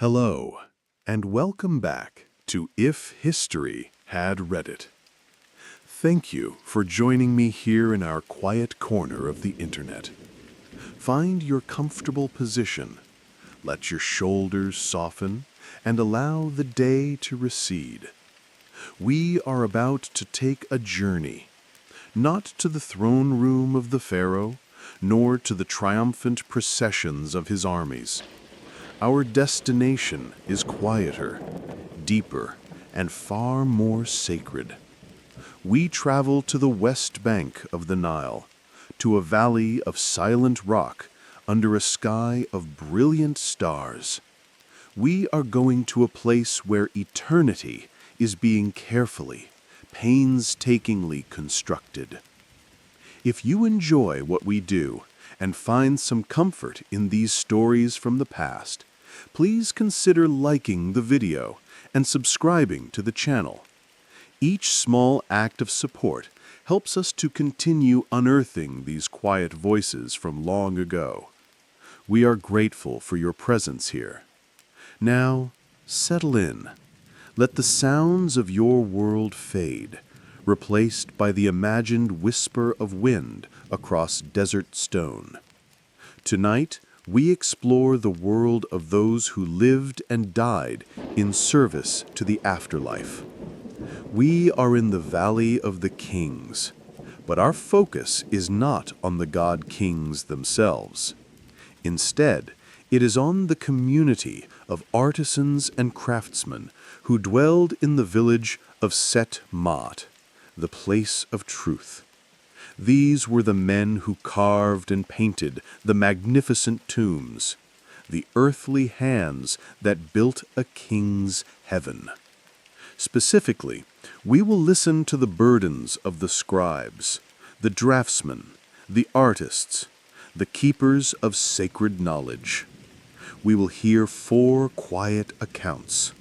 Hello, and welcome back to If History Had Read It. Thank you for joining me here in our quiet corner of the internet. Find your comfortable position, let your shoulders soften, and allow the day to recede. We are about to take a journey, not to the throne room of the Pharaoh, nor to the triumphant processions of his armies. Our destination is quieter, deeper, and far more sacred. We travel to the west bank of the Nile, to a valley of silent rock under a sky of brilliant stars. We are going to a place where eternity is being carefully, painstakingly constructed. If you enjoy what we do and find some comfort in these stories from the past, please consider liking the video and subscribing to the channel. Each small act of support helps us to continue unearthing these quiet voices from long ago. We are grateful for your presence here. Now, settle in. Let the sounds of your world fade, replaced by the imagined whisper of wind across desert stone. Tonight, we explore the world of those who lived and died in service to the afterlife. We are in the Valley of the Kings, but our focus is not on the god-kings themselves. Instead, it is on the community of artisans and craftsmen who dwelled in the village of Set Ma'at, the place of truth. These were the men who carved and painted the magnificent tombs, the earthly hands that built a king's heaven. Specifically, we will listen to the burdens of the scribes, the draftsmen, the artists, the keepers of sacred knowledge. We will hear 4 quiet accounts,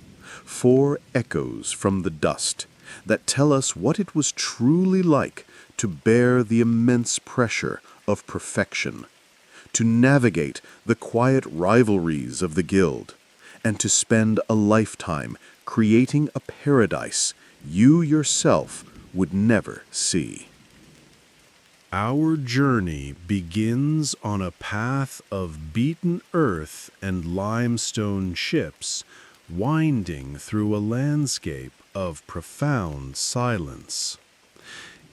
4 echoes from the dust that tell us what it was truly like to bear the immense pressure of perfection, to navigate the quiet rivalries of the guild, and to spend a lifetime creating a paradise you yourself would never see. Our journey begins on a path of beaten earth and limestone ships, winding through a landscape of profound silence.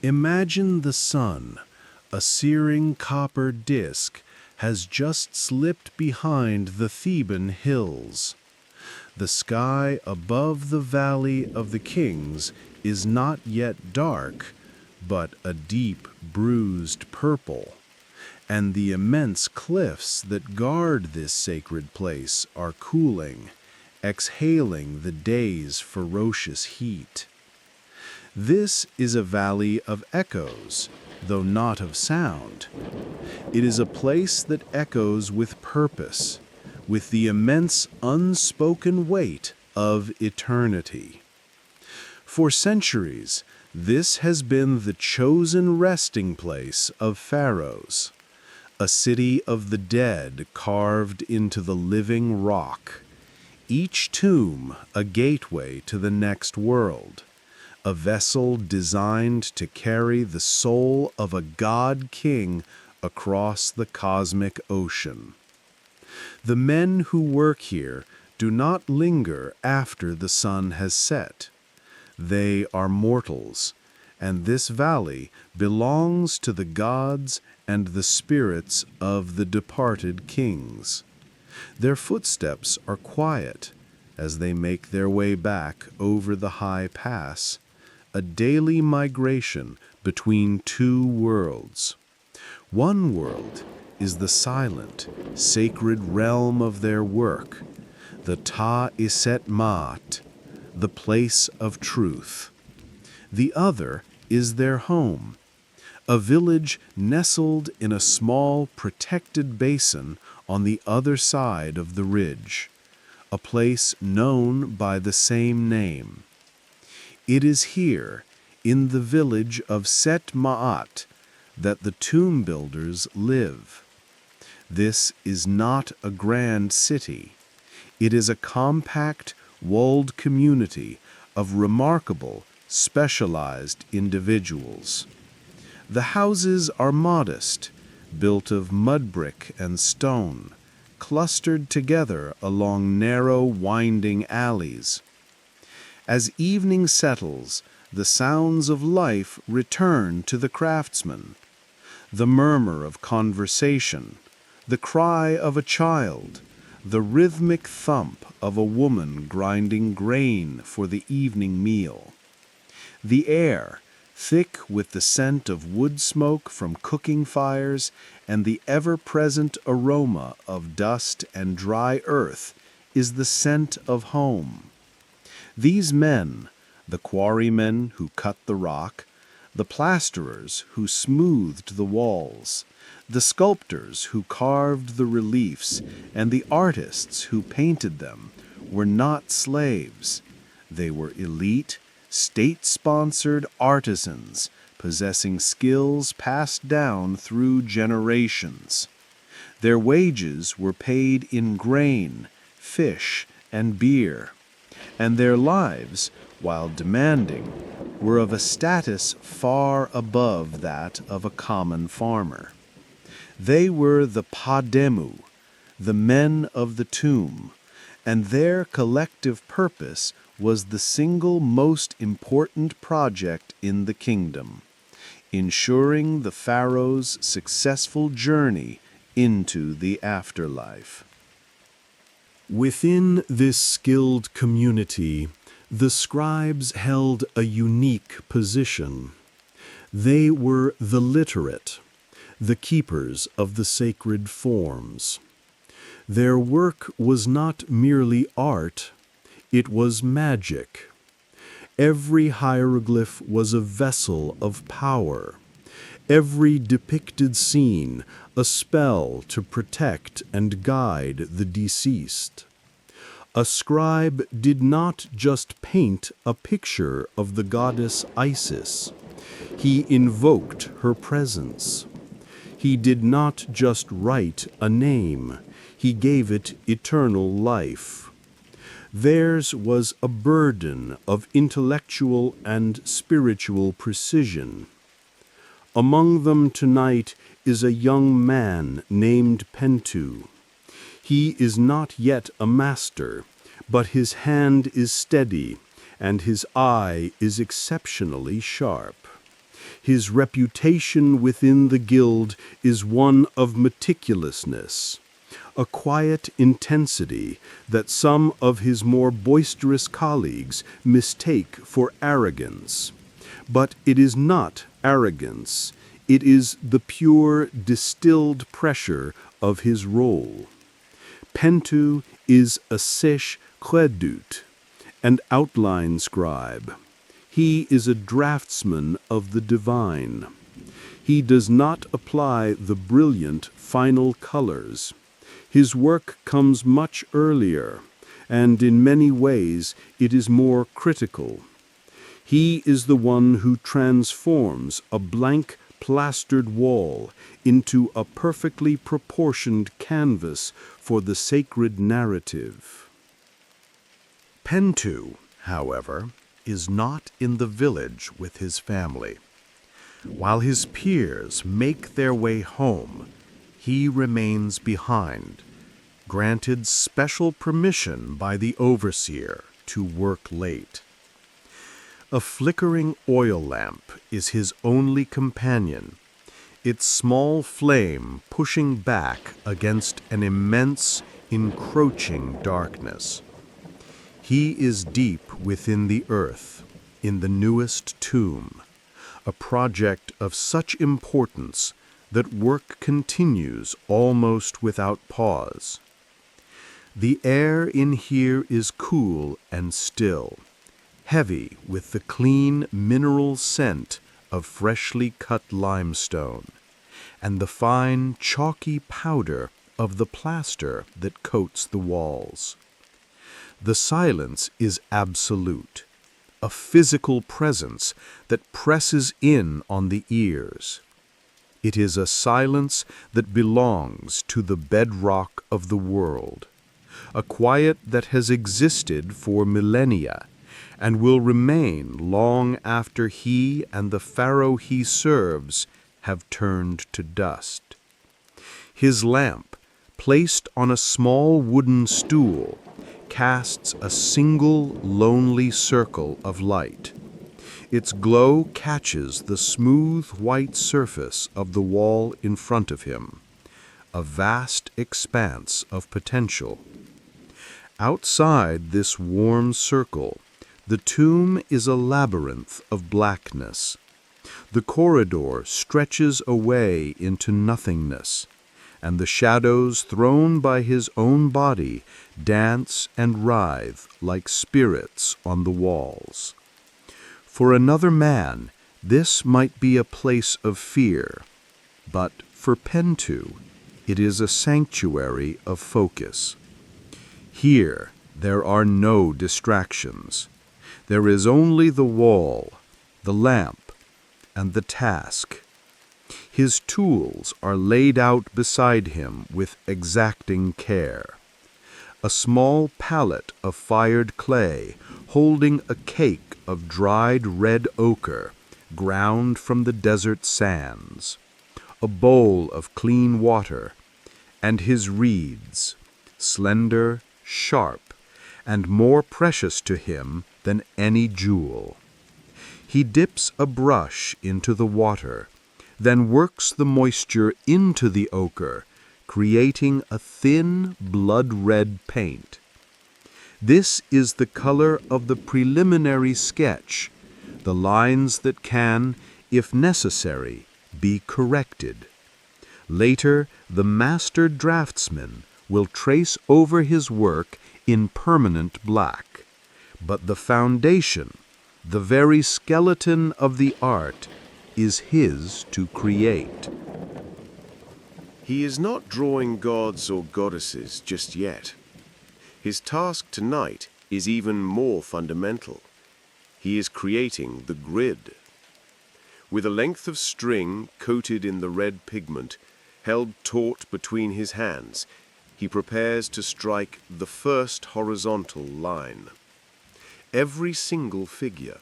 Imagine the sun, a searing copper disk, has just slipped behind the Theban hills. The sky above the Valley of the Kings is not yet dark, but a deep, bruised purple, and the immense cliffs that guard this sacred place are cooling, exhaling the day's ferocious heat. This is a valley of echoes, though not of sound. It is a place that echoes with purpose, with the immense unspoken weight of eternity. For centuries, this has been the chosen resting place of pharaohs, a city of the dead carved into the living rock, each tomb a gateway to the next world, a vessel designed to carry the soul of a god-king across the cosmic ocean. The men who work here do not linger after the sun has set. They are mortals, and this valley belongs to the gods and the spirits of the departed kings. Their footsteps are quiet as they make their way back over the high pass, a daily migration between 2 worlds. One world is the silent, sacred realm of their work, the Ta-Iset Ma'at, the place of truth. The other is their home, a village nestled in a small protected basin on the other side of the ridge, a place known by the same name. It is here, in the village of Set Ma'at, that the tomb builders live. This is not a grand city. It is a compact, walled community of remarkable, specialized individuals. The houses are modest, built of mud brick and stone, clustered together along narrow, winding alleys. As evening settles, the sounds of life return to the craftsmen. The murmur of conversation, the cry of a child, the rhythmic thump of a woman grinding grain for the evening meal. The air, thick with the scent of wood smoke from cooking fires and the ever-present aroma of dust and dry earth, is the scent of home. These men, the quarrymen who cut the rock, the plasterers who smoothed the walls, the sculptors who carved the reliefs, and the artists who painted them, were not slaves. They were elite, state-sponsored artisans possessing skills passed down through generations. Their wages were paid in grain, fish, and beer, and their lives, while demanding, were of a status far above that of a common farmer. They were the pademu, the men of the tomb, and their collective purpose was the single most important project in the kingdom, ensuring the pharaoh's successful journey into the afterlife. Within this skilled community, the scribes held a unique position. They were the literate, the keepers of the sacred forms. Their work was not merely art, it was magic. Every hieroglyph was a vessel of power, every depicted scene a spell to protect and guide the deceased. A scribe did not just paint a picture of the goddess Isis. He invoked her presence. He did not just write a name. He gave it eternal life. Theirs was a burden of intellectual and spiritual precision. Among them tonight is a young man named Pentu. He is not yet a master, but his hand is steady, and his eye is exceptionally sharp. His reputation within the guild is one of meticulousness, a quiet intensity that some of his more boisterous colleagues mistake for arrogance. But it is not arrogance, it is the pure, distilled pressure of his role. Pentu is a sesh kredut, an outline scribe. He is a draftsman of the divine. He does not apply the brilliant final colors. His work comes much earlier, and in many ways it is more critical. He is the one who transforms a blank plastered wall into a perfectly proportioned canvas for the sacred narrative. Pentu, however, is not in the village with his family. While his peers make their way home, he remains behind, granted special permission by the overseer to work late. A flickering oil lamp is his only companion, its small flame pushing back against an immense, encroaching darkness. He is deep within the earth, in the newest tomb, a project of such importance that work continues almost without pause. The air in here is cool and still, heavy with the clean mineral scent of freshly cut limestone, and the fine chalky powder of the plaster that coats the walls. The silence is absolute, a physical presence that presses in on the ears. It is a silence that belongs to the bedrock of the world, a quiet that has existed for millennia and will remain long after he and the Pharaoh he serves have turned to dust. His lamp, placed on a small wooden stool, casts a single lonely circle of light. Its glow catches the smooth white surface of the wall in front of him, a vast expanse of potential. Outside this warm circle, the tomb is a labyrinth of blackness. The corridor stretches away into nothingness, and the shadows thrown by his own body dance and writhe like spirits on the walls. For another man, this might be a place of fear, but for Pentu, it is a sanctuary of focus. Here, there are no distractions. There is only the wall, the lamp, and the task. His tools are laid out beside him with exacting care. A small pallet of fired clay holding a cake of dried red ochre ground from the desert sands, a bowl of clean water, and his reeds, slender, sharp, and more precious to him than any jewel. He dips a brush into the water, then works the moisture into the ochre, creating a thin, blood-red paint. This is the color of the preliminary sketch, the lines that can, if necessary, be corrected. Later, the master draftsman will trace over his work in permanent black, but the foundation, the very skeleton of the art, is his to create. He is not drawing gods or goddesses just yet. His task tonight is even more fundamental. He is creating the grid. With a length of string coated in the red pigment, held taut between his hands, he prepares to strike the first horizontal line. Every single figure,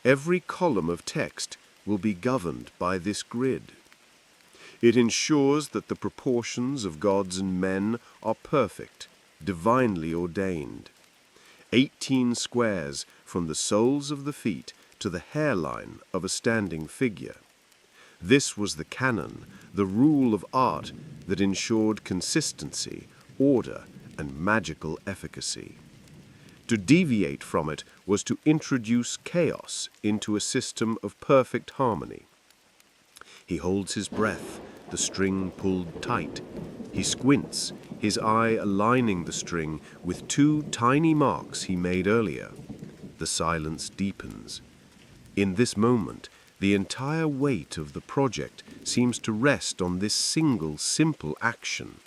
every column of text will be governed by this grid. It ensures that the proportions of gods and men are perfect, divinely ordained. 18 squares from the soles of the feet to the hairline of a standing figure. This was the canon, the rule of art that ensured consistency, order, and magical efficacy. To deviate from it was to introduce chaos into a system of perfect harmony. He holds his breath, the string pulled tight. He squints, his eye aligning the string with 2 tiny marks he made earlier. The silence deepens. In this moment, the entire weight of the project seems to rest on this single, simple action.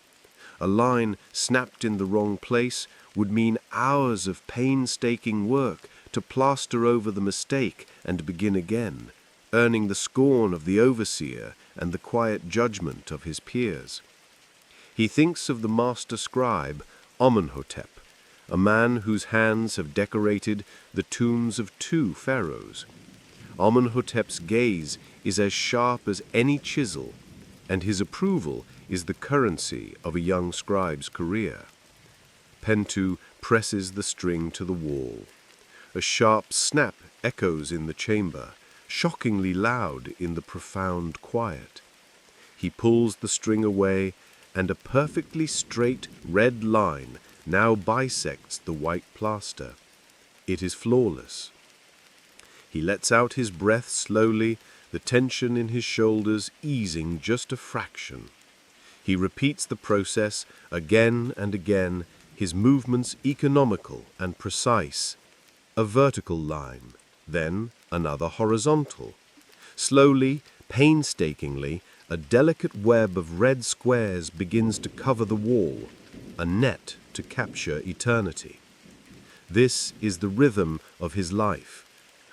A line snapped in the wrong place would mean hours of painstaking work to plaster over the mistake and begin again, earning the scorn of the overseer and the quiet judgment of his peers. He thinks of the master scribe, Amenhotep, a man whose hands have decorated the tombs of 2 pharaohs. Amenhotep's gaze is as sharp as any chisel, and his approval is the currency of a young scribe's career. Pentu presses the string to the wall. A sharp snap echoes in the chamber, shockingly loud in the profound quiet. He pulls the string away, and a perfectly straight red line now bisects the white plaster. It is flawless. He lets out his breath slowly, the tension in his shoulders easing just a fraction. He repeats the process again and again, his movements economical and precise. A vertical line, then another horizontal. Slowly, painstakingly, a delicate web of red squares begins to cover the wall, a net to capture eternity. This is the rhythm of his life,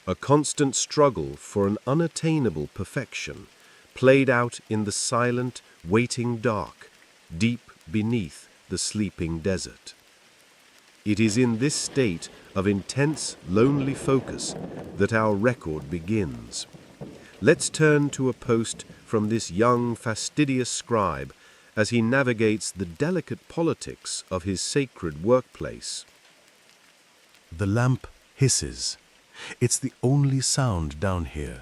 a constant struggle for an unattainable perfection, played out in the silent, waiting dark, deep beneath the sleeping desert. It is in this state of intense, lonely focus that our record begins. Let's turn to a post from this young, fastidious scribe as he navigates the delicate politics of his sacred workplace. The lamp hisses. It's the only sound down here.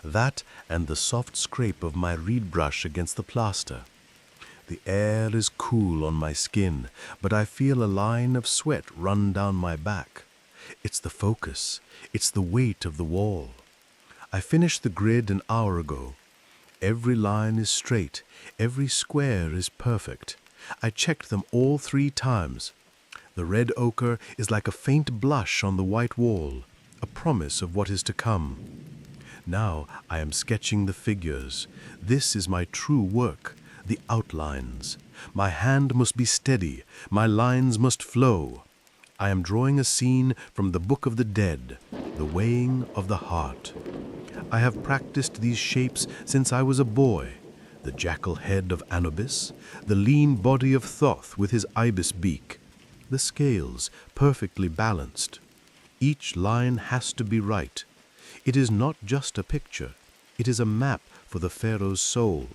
That and the soft scrape of my reed brush against the plaster. The air is cool on my skin, but I feel a line of sweat run down my back. It's the focus. It's the weight of the wall. I finished the grid an hour ago. Every line is straight. Every square is perfect. I checked them all 3 times. The red ochre is like a faint blush on the white wall, a promise of what is to come. Now I am sketching the figures. This is my true work, the outlines. My hand must be steady. My lines must flow. I am drawing a scene from the Book of the Dead, the weighing of the heart. I have practiced these shapes since I was a boy. The jackal head of Anubis, the lean body of Thoth with his ibis beak, the scales perfectly balanced. Each line has to be right. It is not just a picture. It is a map for the pharaoh's soul.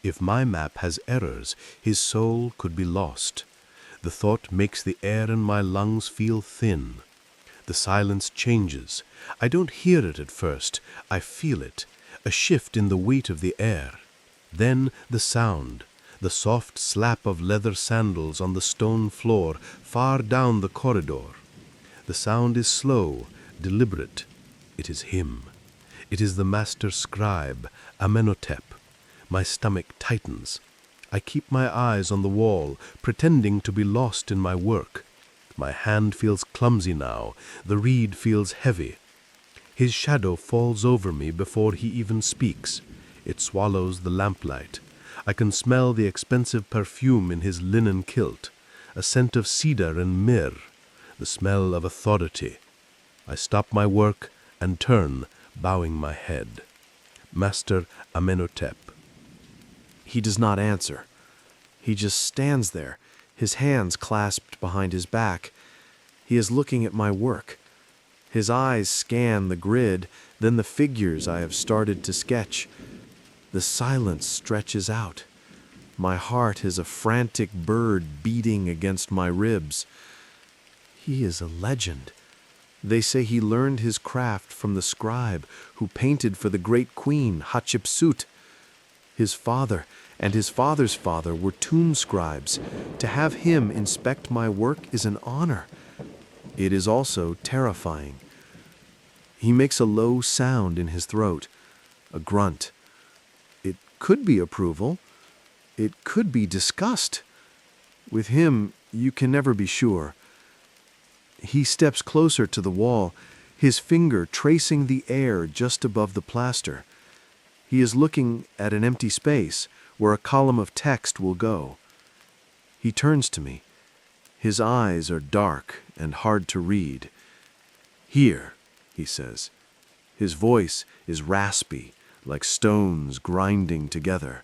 If my map has errors, his soul could be lost. The thought makes the air in my lungs feel thin. The silence changes. I don't hear it at first. I feel it, a shift in the weight of the air. Then the sound, the soft slap of leather sandals on the stone floor far down the corridor. The sound is slow, deliberate. It is him. It is the master scribe, Amenhotep. My stomach tightens. I keep my eyes on the wall, pretending to be lost in my work. My hand feels clumsy now. The reed feels heavy. His shadow falls over me before he even speaks. It swallows the lamplight. I can smell the expensive perfume in his linen kilt, a scent of cedar and myrrh, the smell of authority. I stop my work and turn, bowing my head. Master Amenhotep. He does not answer. He just stands there, his hands clasped behind his back. He is looking at my work. His eyes scan the grid, then the figures I have started to sketch. The silence stretches out. My heart is a frantic bird beating against my ribs. He is a legend. They say he learned his craft from the scribe who painted for the great queen, Hatshepsut. His father and his father's father were tomb scribes. To have him inspect my work is an honor. It is also terrifying. He makes a low sound in his throat, a grunt. It could be approval. It could be disgust. With him, you can never be sure. He steps closer to the wall, his finger tracing the air just above the plaster. He is looking at an empty space where a column of text will go. He turns to me. His eyes are dark and hard to read. "Here," he says. His voice is raspy, like stones grinding together.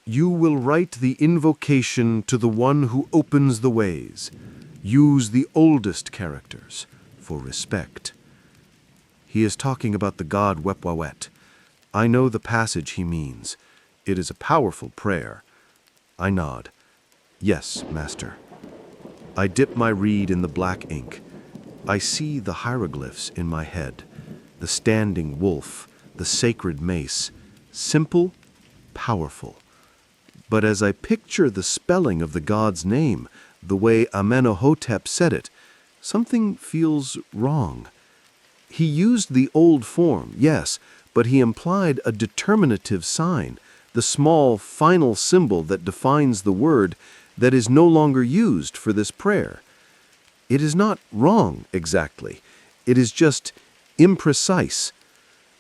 "You will write the invocation to the one who opens the ways. Use the oldest characters for respect." He is talking about the god Wepwawet. I know the passage he means. It is a powerful prayer. I nod. "Yes, master." I dip my reed in the black ink. I see the hieroglyphs in my head. The standing wolf, the sacred mace. Simple, powerful. But as I picture the spelling of the god's name, the way Amenhotep said it, something feels wrong. He used the old form, yes, but he implied a determinative sign, the small final symbol that defines the word that is no longer used for this prayer. It is not wrong exactly. It is just imprecise.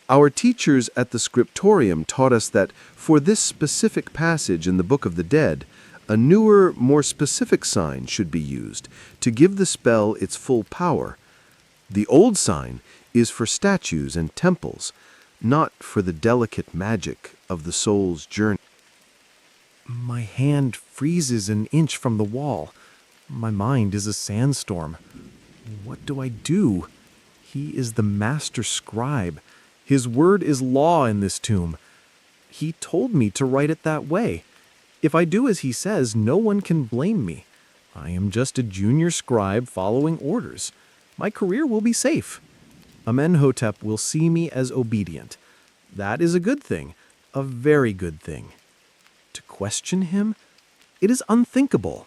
Our teachers at the scriptorium taught us that for this specific passage in the Book of the Dead, a newer, more specific sign should be used to give the spell its full power. The old sign is for statues and temples, not for the delicate magic of the soul's journey. My hand freezes an inch from the wall. My mind is a sandstorm. What do I do? He is the master scribe. His word is law in this tomb. He told me to write it that way. If I do as he says, no one can blame me. I am just a junior scribe following orders. My career will be safe. Amenhotep will see me as obedient. That is a good thing, a very good thing. To question him? It is unthinkable.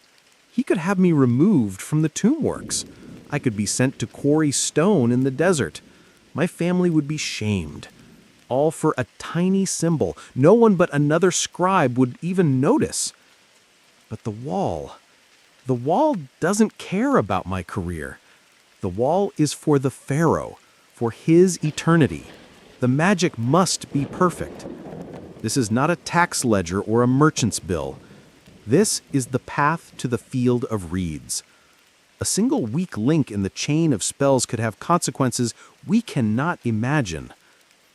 He could have me removed from the tomb works. I could be sent to quarry stone in the desert. My family would be shamed. All for a tiny symbol. No one but another scribe would even notice. But the wall doesn't care about my career. The wall is for the pharaoh, for his eternity. The magic must be perfect. This is not a tax ledger or a merchant's bill. This is the path to the field of reeds. A single weak link in the chain of spells could have consequences we cannot imagine.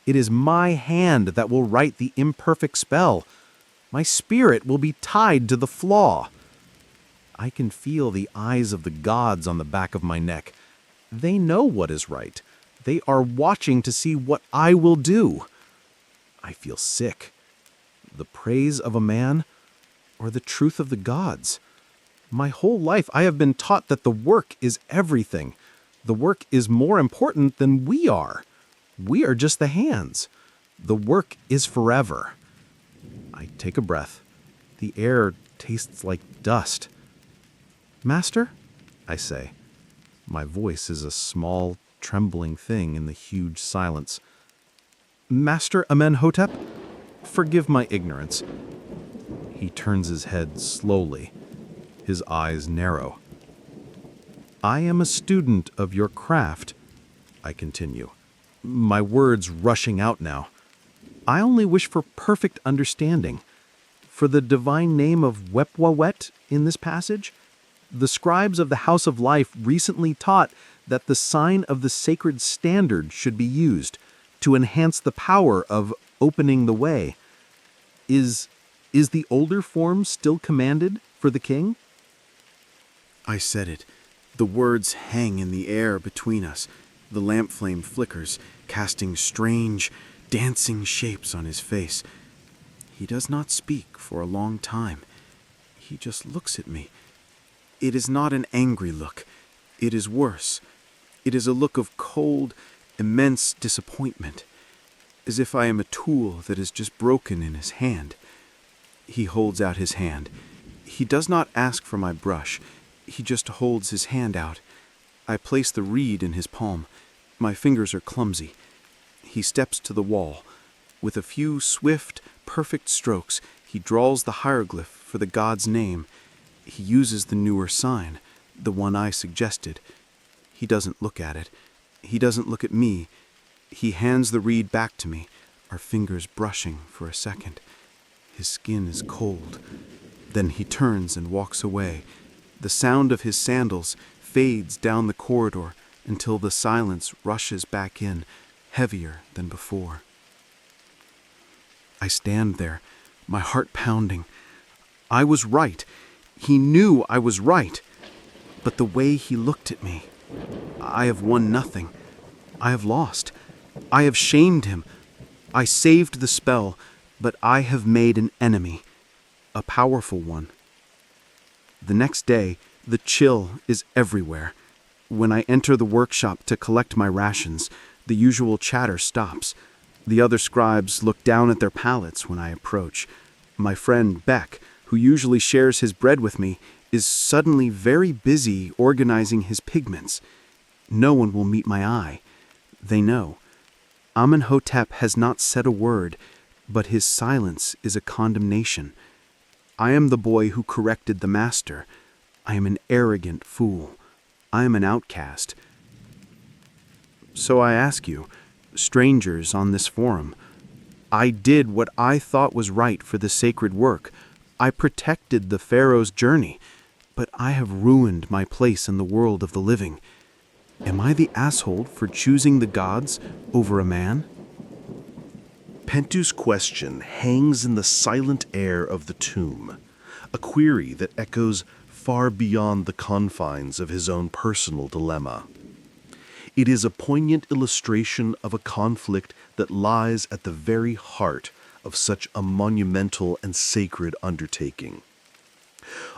It is my hand that will write the imperfect spell. My spirit will be tied to the flaw. I can feel the eyes of the gods on the back of my neck. They know what is right. They are watching to see what I will do. I feel sick. The praise of a man or the truth of the gods? My whole life I have been taught that the work is everything. The work is more important than we are. We are just the hands. The work is forever. I take a breath. The air tastes like dust. Master, I say. My voice is a small, trembling thing in the huge silence. Master Amenhotep, forgive my ignorance. He turns his head slowly. His eyes narrow. I am a student of your craft, I continue, my words rushing out now. I only wish for perfect understanding. For the divine name of Wepwawet in this passage, the scribes of the House of Life recently taught that the sign of the sacred standard should be used to enhance the power of opening the way. Is the older form still commanded for the king? I said it. The words hang in the air between us. The lamp flame flickers, casting strange, dancing shapes on his face. He does not speak for a long time. He just looks at me. It is not an angry look. It is worse. It is a look of cold, immense disappointment, as if I am a tool that is just broken in his hand. He holds out his hand. He does not ask for my brush. He just holds his hand out. I place the reed in his palm. My fingers are clumsy. He steps to the wall. With a few swift, perfect strokes, he draws the hieroglyph for the god's name. He uses the newer sign, the one I suggested. He doesn't look at it. He doesn't look at me. He hands the reed back to me, our fingers brushing for a second. His skin is cold. Then he turns and walks away. The sound of his sandals fades down the corridor until the silence rushes back in, heavier than before. I stand there, my heart pounding. I was right. He knew I was right. But the way he looked at me, I have won nothing. I have lost. I have shamed him. I saved the spell, but I have made an enemy, a powerful one. The next day, the chill is everywhere. When I enter the workshop to collect my rations, the usual chatter stops. The other scribes look down at their pallets when I approach. My friend Beck, who usually shares his bread with me, is suddenly very busy organizing his pigments. No one will meet my eye. They know. Amenhotep has not said a word, but his silence is a condemnation. I am the boy who corrected the master. I am an arrogant fool. I am an outcast. So I ask you, strangers on this forum, I did what I thought was right for the sacred work. I protected the pharaoh's journey, but I have ruined my place in the world of the living. Am I the asshole for choosing the gods over a man? Pentu's question hangs in the silent air of the tomb, a query that echoes far beyond the confines of his own personal dilemma. It is a poignant illustration of a conflict that lies at the very heart of such a monumental and sacred undertaking.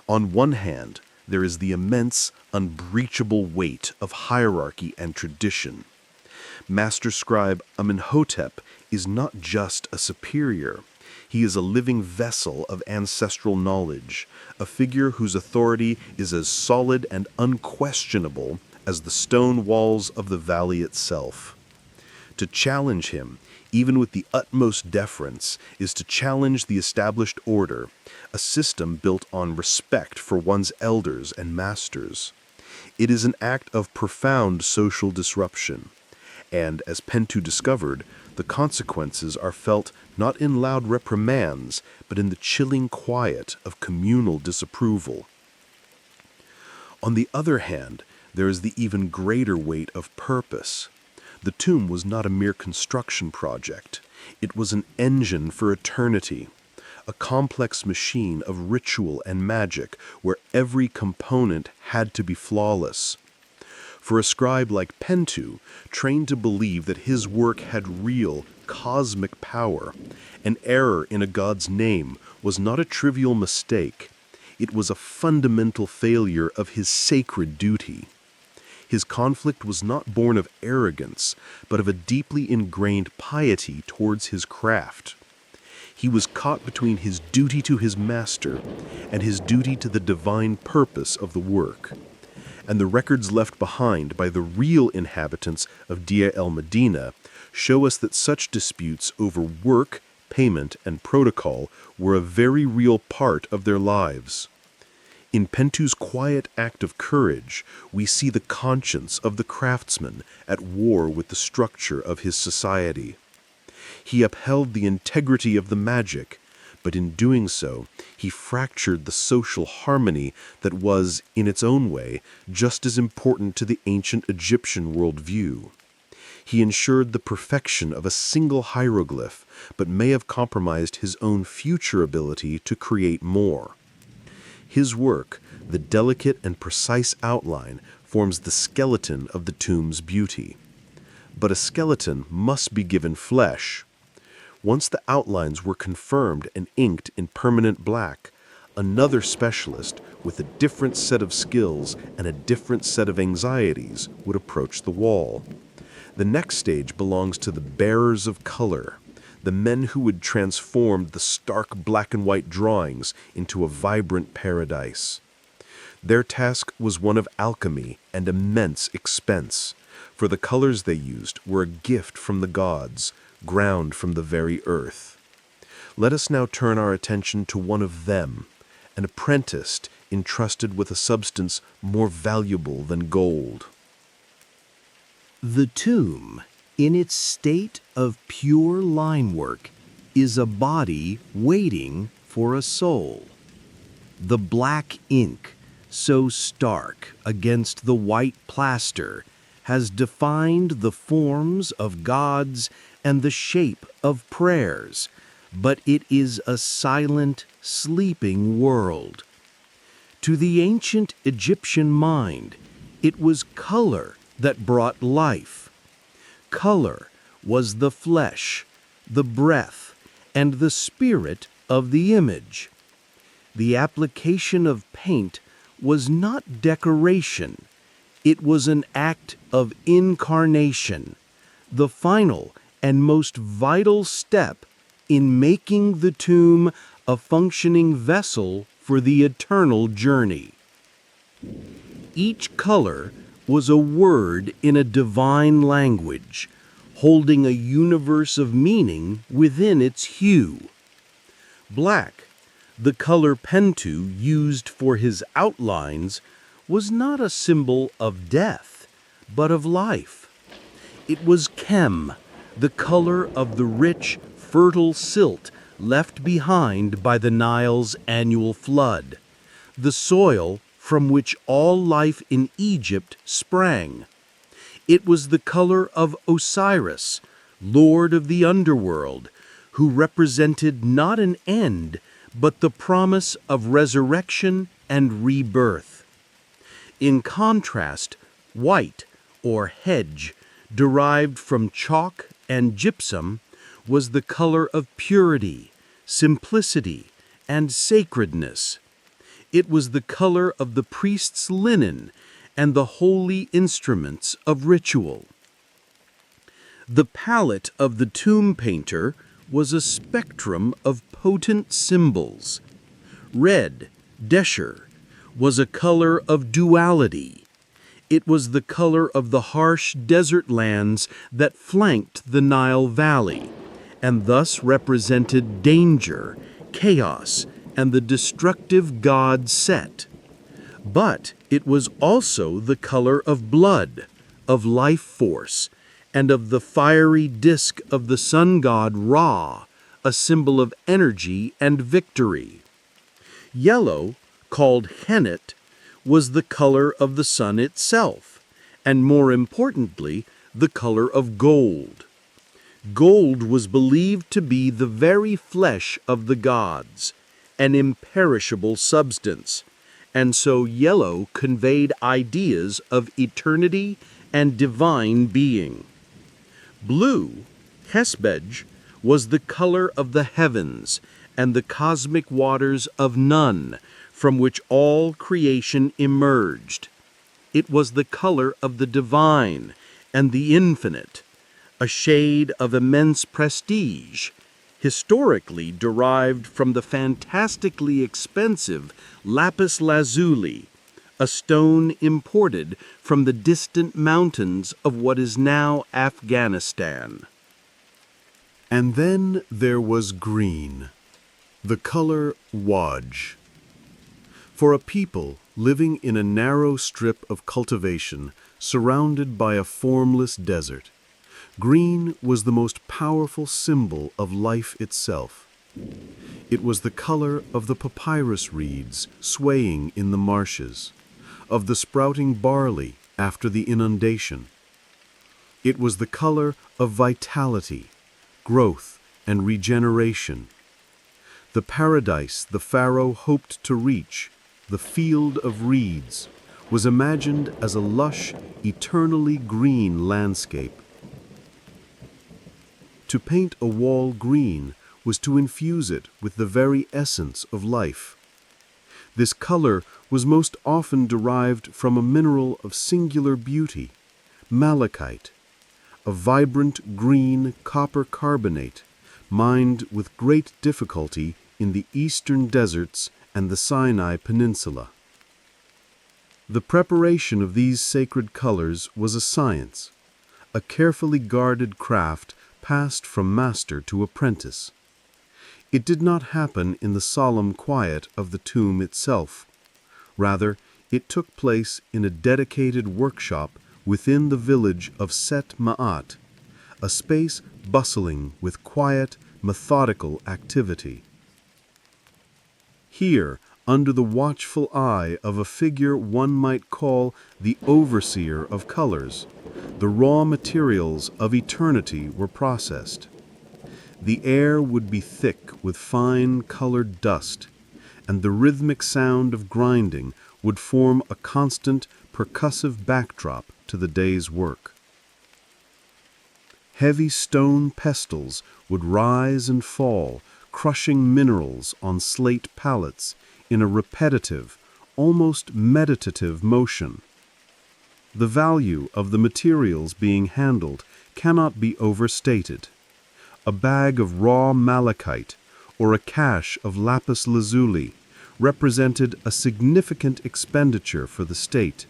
On one hand, there is the immense, unbreachable weight of hierarchy and tradition. Master Scribe Amenhotep is not just a superior. He is a living vessel of ancestral knowledge, a figure whose authority is as solid and unquestionable as the stone walls of the valley itself. To challenge him, even with the utmost deference, is to challenge the established order, a system built on respect for one's elders and masters. It is an act of profound social disruption, and, as Pentu discovered, the consequences are felt not in loud reprimands, but in the chilling quiet of communal disapproval. On the other hand, there is the even greater weight of purpose. The tomb was not a mere construction project. It was an engine for eternity, a complex machine of ritual and magic where every component had to be flawless. For a scribe like Pentu, trained to believe that his work had real, cosmic power, an error in a god's name was not a trivial mistake. It was a fundamental failure of his sacred duty. His conflict was not born of arrogance, but of a deeply ingrained piety towards his craft. He was caught between his duty to his master and his duty to the divine purpose of the work. And the records left behind by the real inhabitants of Dia el Medina show us that such disputes over work, payment, and protocol were a very real part of their lives. In Pentu's quiet act of courage, we see the conscience of the craftsman at war with the structure of his society. He upheld the integrity of the magic, but in doing so, he fractured the social harmony that was, in its own way, just as important to the ancient Egyptian worldview. He ensured the perfection of a single hieroglyph, but may have compromised his own future ability to create more. His work, the delicate and precise outline, forms the skeleton of the tomb's beauty. But a skeleton must be given flesh. Once the outlines were confirmed and inked in permanent black, another specialist with a different set of skills and a different set of anxieties would approach the wall. The next stage belongs to the bearers of color, the men who would transform the stark black and white drawings into a vibrant paradise. Their task was one of alchemy and immense expense, for the colors they used were a gift from the gods, ground from the very earth. Let us now turn our attention to one of them, an apprentice entrusted with a substance more valuable than gold. The tomb, in its state of pure linework, is a body waiting for a soul. The black ink, so stark against the white plaster, has defined the forms of gods and the shape of prayers, but it is a silent, sleeping world. To the ancient Egyptian mind, it was color that brought life. Color was the flesh, the breath, and the spirit of the image. The application of paint was not decoration. It was an act of incarnation, the final and most vital step in making the tomb a functioning vessel for the eternal journey. Each color was a word in a divine language, holding a universe of meaning within its hue. Black, the color Pentu used for his outlines, was not a symbol of death, but of life. It was Chem, the color of the rich, fertile silt left behind by the Nile's annual flood, the soil from which all life in Egypt sprang. It was the color of Osiris, lord of the underworld, who represented not an end, but the promise of resurrection and rebirth. In contrast, white, or hedge, derived from chalk and gypsum, was the color of purity, simplicity, and sacredness. It was the color of the priest's linen and the holy instruments of ritual. The palette of the tomb painter was a spectrum of potent symbols. Red, desher, was a color of duality. It was the color of the harsh desert lands that flanked the Nile Valley, and thus represented danger, chaos, and the destructive god Set. But it was also the color of blood, of life force, and of the fiery disk of the sun god Ra, a symbol of energy and victory. Yellow, called hennet, was the color of the sun itself, and more importantly, the color of gold. Gold was believed to be the very flesh of the gods, an imperishable substance, and so yellow conveyed ideas of eternity and divine being. Blue, hespej, was the color of the heavens and the cosmic waters of Nun, from which all creation emerged. It was the color of the divine and the infinite, a shade of immense prestige, historically derived from the fantastically expensive lapis lazuli, a stone imported from the distant mountains of what is now Afghanistan. And then there was green, the color waj. For a people living in a narrow strip of cultivation surrounded by a formless desert, green was the most powerful symbol of life itself. It was the color of the papyrus reeds swaying in the marshes, of the sprouting barley after the inundation. It was the color of vitality, growth, and regeneration. The paradise the pharaoh hoped to reach, the field of reeds, was imagined as a lush, eternally green landscape. To paint a wall green was to infuse it with the very essence of life. This color was most often derived from a mineral of singular beauty, malachite, a vibrant green copper carbonate, mined with great difficulty in the eastern deserts and the Sinai Peninsula. The preparation of these sacred colors was a science, a carefully guarded craft passed from master to apprentice. It did not happen in the solemn quiet of the tomb itself. Rather, it took place in a dedicated workshop within the village of Set Ma'at, a space bustling with quiet, methodical activity. Here, under the watchful eye of a figure one might call the overseer of colors, the raw materials of eternity were processed. The air would be thick with fine colored dust, and the rhythmic sound of grinding would form a constant, percussive backdrop to the day's work. Heavy stone pestles would rise and fall, crushing minerals on slate pallets in a repetitive, almost meditative motion. The value of the materials being handled cannot be overstated. A bag of raw malachite or a cache of lapis lazuli represented a significant expenditure for the state.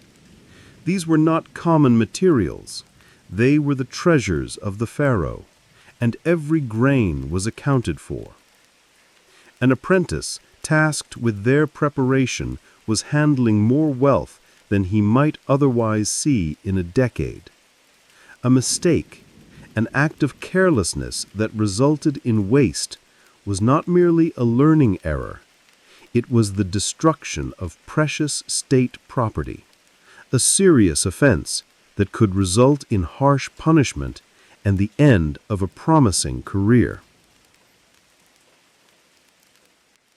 These were not common materials. They were the treasures of the pharaoh, and every grain was accounted for. An apprentice tasked with their preparation was handling more wealth than he might otherwise see in a decade. A mistake, an act of carelessness that resulted in waste, was not merely a learning error. It was the destruction of precious state property, a serious offense that could result in harsh punishment and the end of a promising career.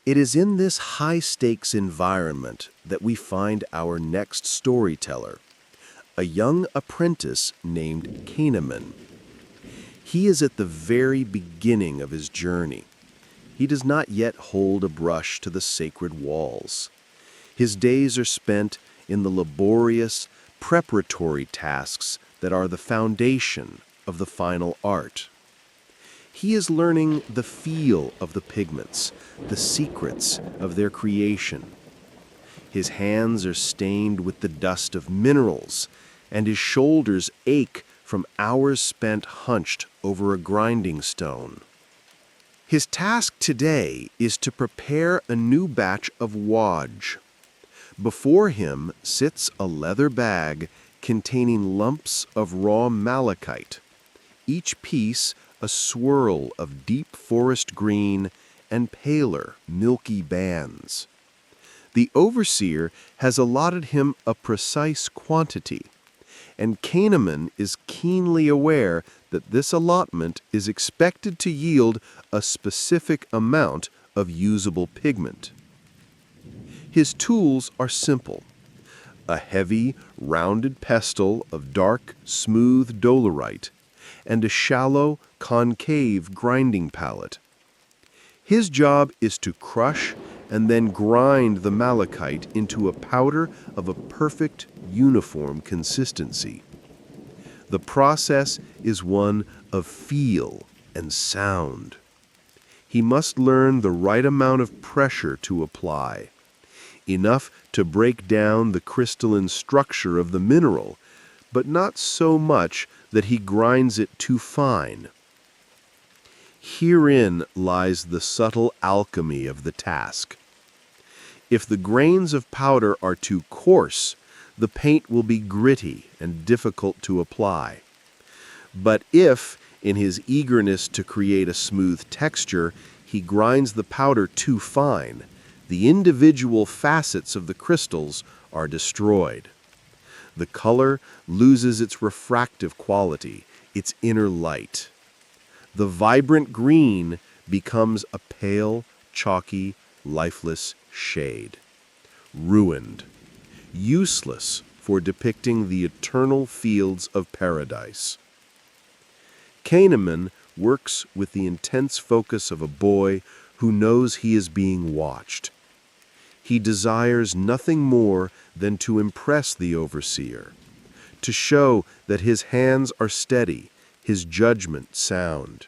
It is in this high-stakes environment that we find our next storyteller, a young apprentice named Kahneman. He is at the very beginning of his journey. He does not yet hold a brush to the sacred walls. His days are spent in the laborious, preparatory tasks that are the foundation of the final art. He is learning the feel of the pigments, the secrets of their creation. His hands are stained with the dust of minerals, and his shoulders ache from hours spent hunched over a grinding stone. His task today is to prepare a new batch of waj. Before him sits a leather bag containing lumps of raw malachite, each piece a swirl of deep forest green and paler, milky bands. The overseer has allotted him a precise quantity, and Kahneman is keenly aware that this allotment is expected to yield a specific amount of usable pigment. His tools are simple: a heavy, rounded pestle of dark, smooth dolerite, and a shallow, concave grinding pallet. His job is to crush and then grind the malachite into a powder of a perfect, uniform consistency. The process is one of feel and sound. He must learn the right amount of pressure to apply, enough to break down the crystalline structure of the mineral, but not so much that he grinds it too fine. Herein lies the subtle alchemy of the task. If the grains of powder are too coarse, the paint will be gritty and difficult to apply. But if, in his eagerness to create a smooth texture, he grinds the powder too fine, the individual facets of the crystals are destroyed. The color loses its refractive quality, its inner light. The vibrant green becomes a pale, chalky, lifeless shade. Ruined. Useless for depicting the eternal fields of paradise. Kahneman works with the intense focus of a boy who knows he is being watched. He desires nothing more than to impress the overseer, to show that his hands are steady, his judgment sound.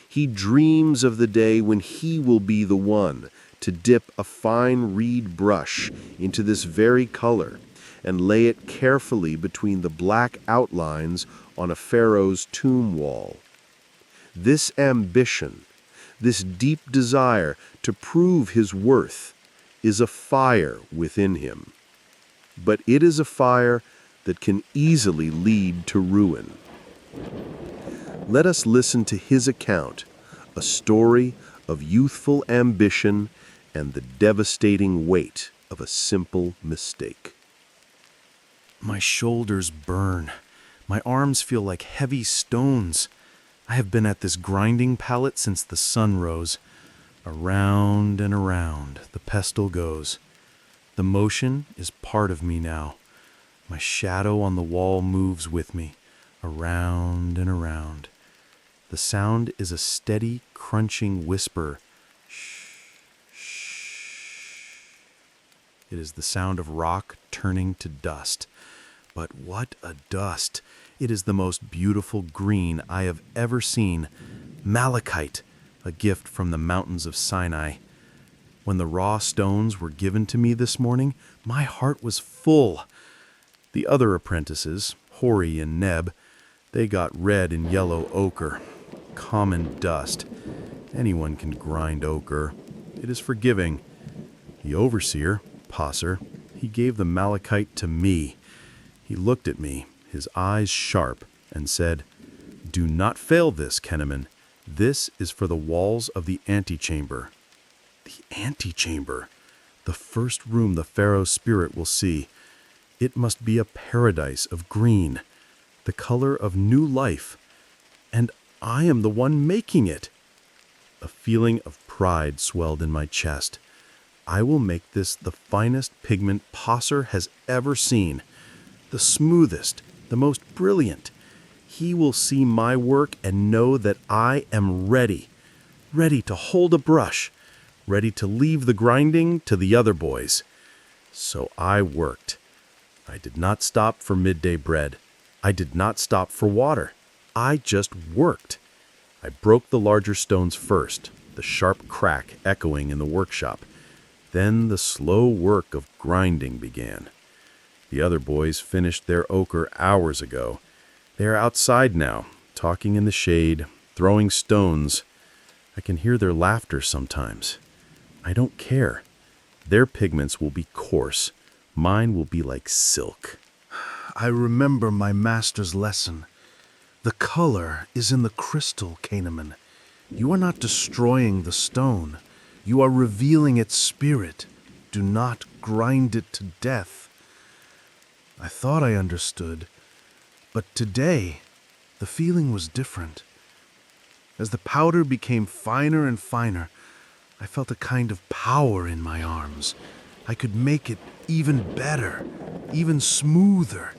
He dreams of the day when he will be the one to dip a fine reed brush into this very color and lay it carefully between the black outlines on a pharaoh's tomb wall. This ambition, this deep desire to prove his worth, is a fire within him. But it is a fire that can easily lead to ruin. Let us listen to his account, a story of youthful ambition and the devastating weight of a simple mistake. My shoulders burn. My arms feel like heavy stones. I have been at this grinding pallet since the sun rose. Around and around the pestle goes. The motion is part of me now. My shadow on the wall moves with me, around and around. The sound is a steady, crunching whisper. Shh, shh. It is the sound of rock turning to dust. But what a dust! It is the most beautiful green I have ever seen. Malachite, a gift from the mountains of Sinai. When the raw stones were given to me this morning, my heart was full. The other apprentices, Hori and Neb, they got red and yellow ochre. Common dust. Anyone can grind ochre. It is forgiving. The overseer, Passer, he gave the malachite to me. He looked at me, his eyes sharp, and said, "Do not fail this, Kahneman. This is for the walls of the antechamber." The antechamber, the first room the pharaoh's spirit will see. It must be a paradise of green, the color of new life, and I am the one making it. A feeling of pride swelled in my chest. I will make this the finest pigment Passer has ever seen. The smoothest, the most brilliant. He will see my work and know that I am ready. Ready to hold a brush. Ready to leave the grinding to the other boys. So I worked. I did not stop for midday bread. I did not stop for water. I just worked. I broke the larger stones first, the sharp crack echoing in the workshop. Then the slow work of grinding began. The other boys finished their ochre hours ago. They are outside now, talking in the shade, throwing stones. I can hear their laughter sometimes. I don't care. Their pigments will be coarse. Mine will be like silk. I remember my master's lesson. The color is in the crystal, Kahneman. You are not destroying the stone. You are revealing its spirit. Do not grind it to death. I thought I understood, but today the feeling was different. As the powder became finer and finer, I felt a kind of power in my arms. I could make it even better, even smoother.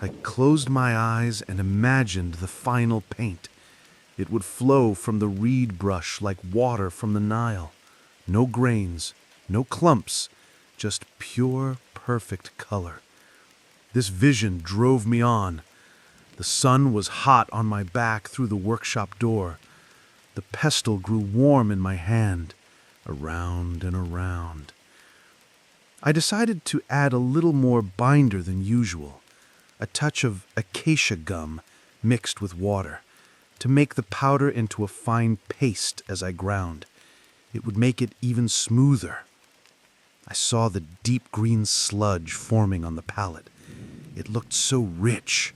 I closed my eyes and imagined the final paint. It would flow from the reed brush like water from the Nile. No grains, no clumps, just pure, perfect color. This vision drove me on. The sun was hot on my back through the workshop door. The pestle grew warm in my hand, around and around. I decided to add a little more binder than usual, a touch of acacia gum mixed with water, to make the powder into a fine paste as I ground. It would make it even smoother. I saw the deep green sludge forming on the palette. It looked so rich.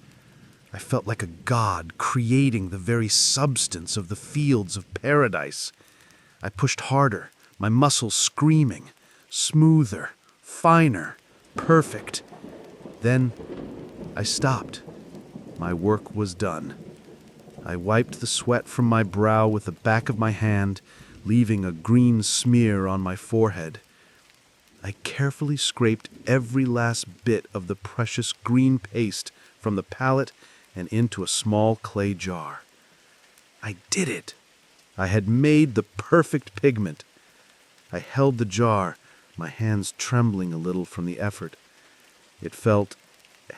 I felt like a god creating the very substance of the fields of paradise. I pushed harder, my muscles screaming. Smoother, finer, perfect. Then I stopped. My work was done. I wiped the sweat from my brow with the back of my hand, leaving a green smear on my forehead. I carefully scraped every last bit of the precious green paste from the palette and into a small clay jar. I did it! I had made the perfect pigment. I held the jar, my hands trembling a little from the effort. It felt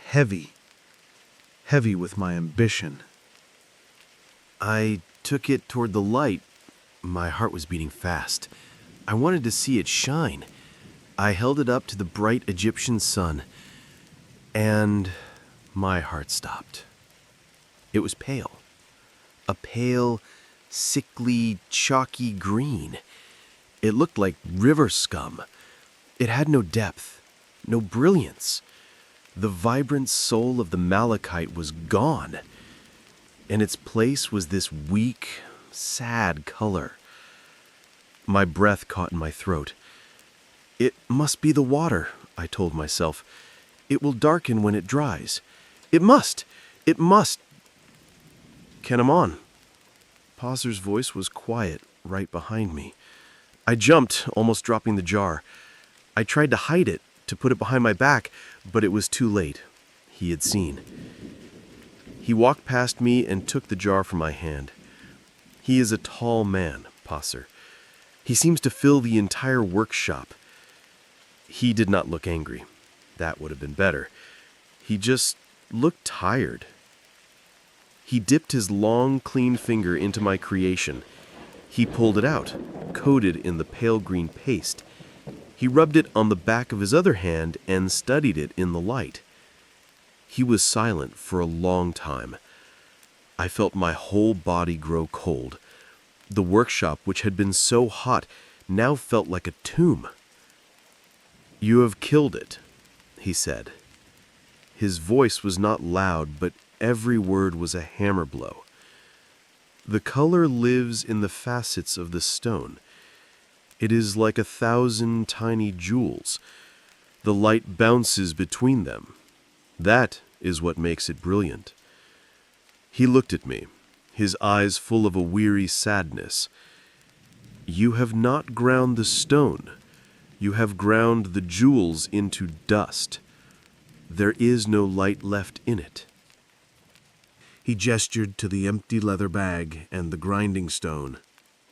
heavy, heavy with my ambition. I took it toward the light. My heart was beating fast. I wanted to see it shine. I held it up to the bright Egyptian sun, and my heart stopped. It was pale. A pale, sickly, chalky green. It looked like river scum. It had no depth, no brilliance. The vibrant soul of the malachite was gone. In its place was this weak, sad color. My breath caught in my throat. It must be the water, I told myself. It will darken when it dries. It must! It must! Can I'm on. Passer's voice was quiet, right behind me. I jumped, almost dropping the jar. I tried to hide it, to put it behind my back, but it was too late. He had seen. He walked past me and took the jar from my hand. He is a tall man, Passer. He seems to fill the entire workshop. He did not look angry. That would have been better. He just looked tired. He dipped his long, clean finger into my creation. He pulled it out, coated in the pale green paste. He rubbed it on the back of his other hand and studied it in the light. He was silent for a long time. I felt my whole body grow cold. The workshop, which had been so hot, now felt like a tomb. "You have killed it," he said. His voice was not loud, but every word was a hammer blow. "The color lives in the facets of the stone. It is like 1,000 tiny jewels. The light bounces between them. That is what makes it brilliant." He looked at me, his eyes full of a weary sadness. You have not ground the stone. You have ground the jewels into dust. There is no light left in it. He gestured to the empty leather bag and the grinding stone.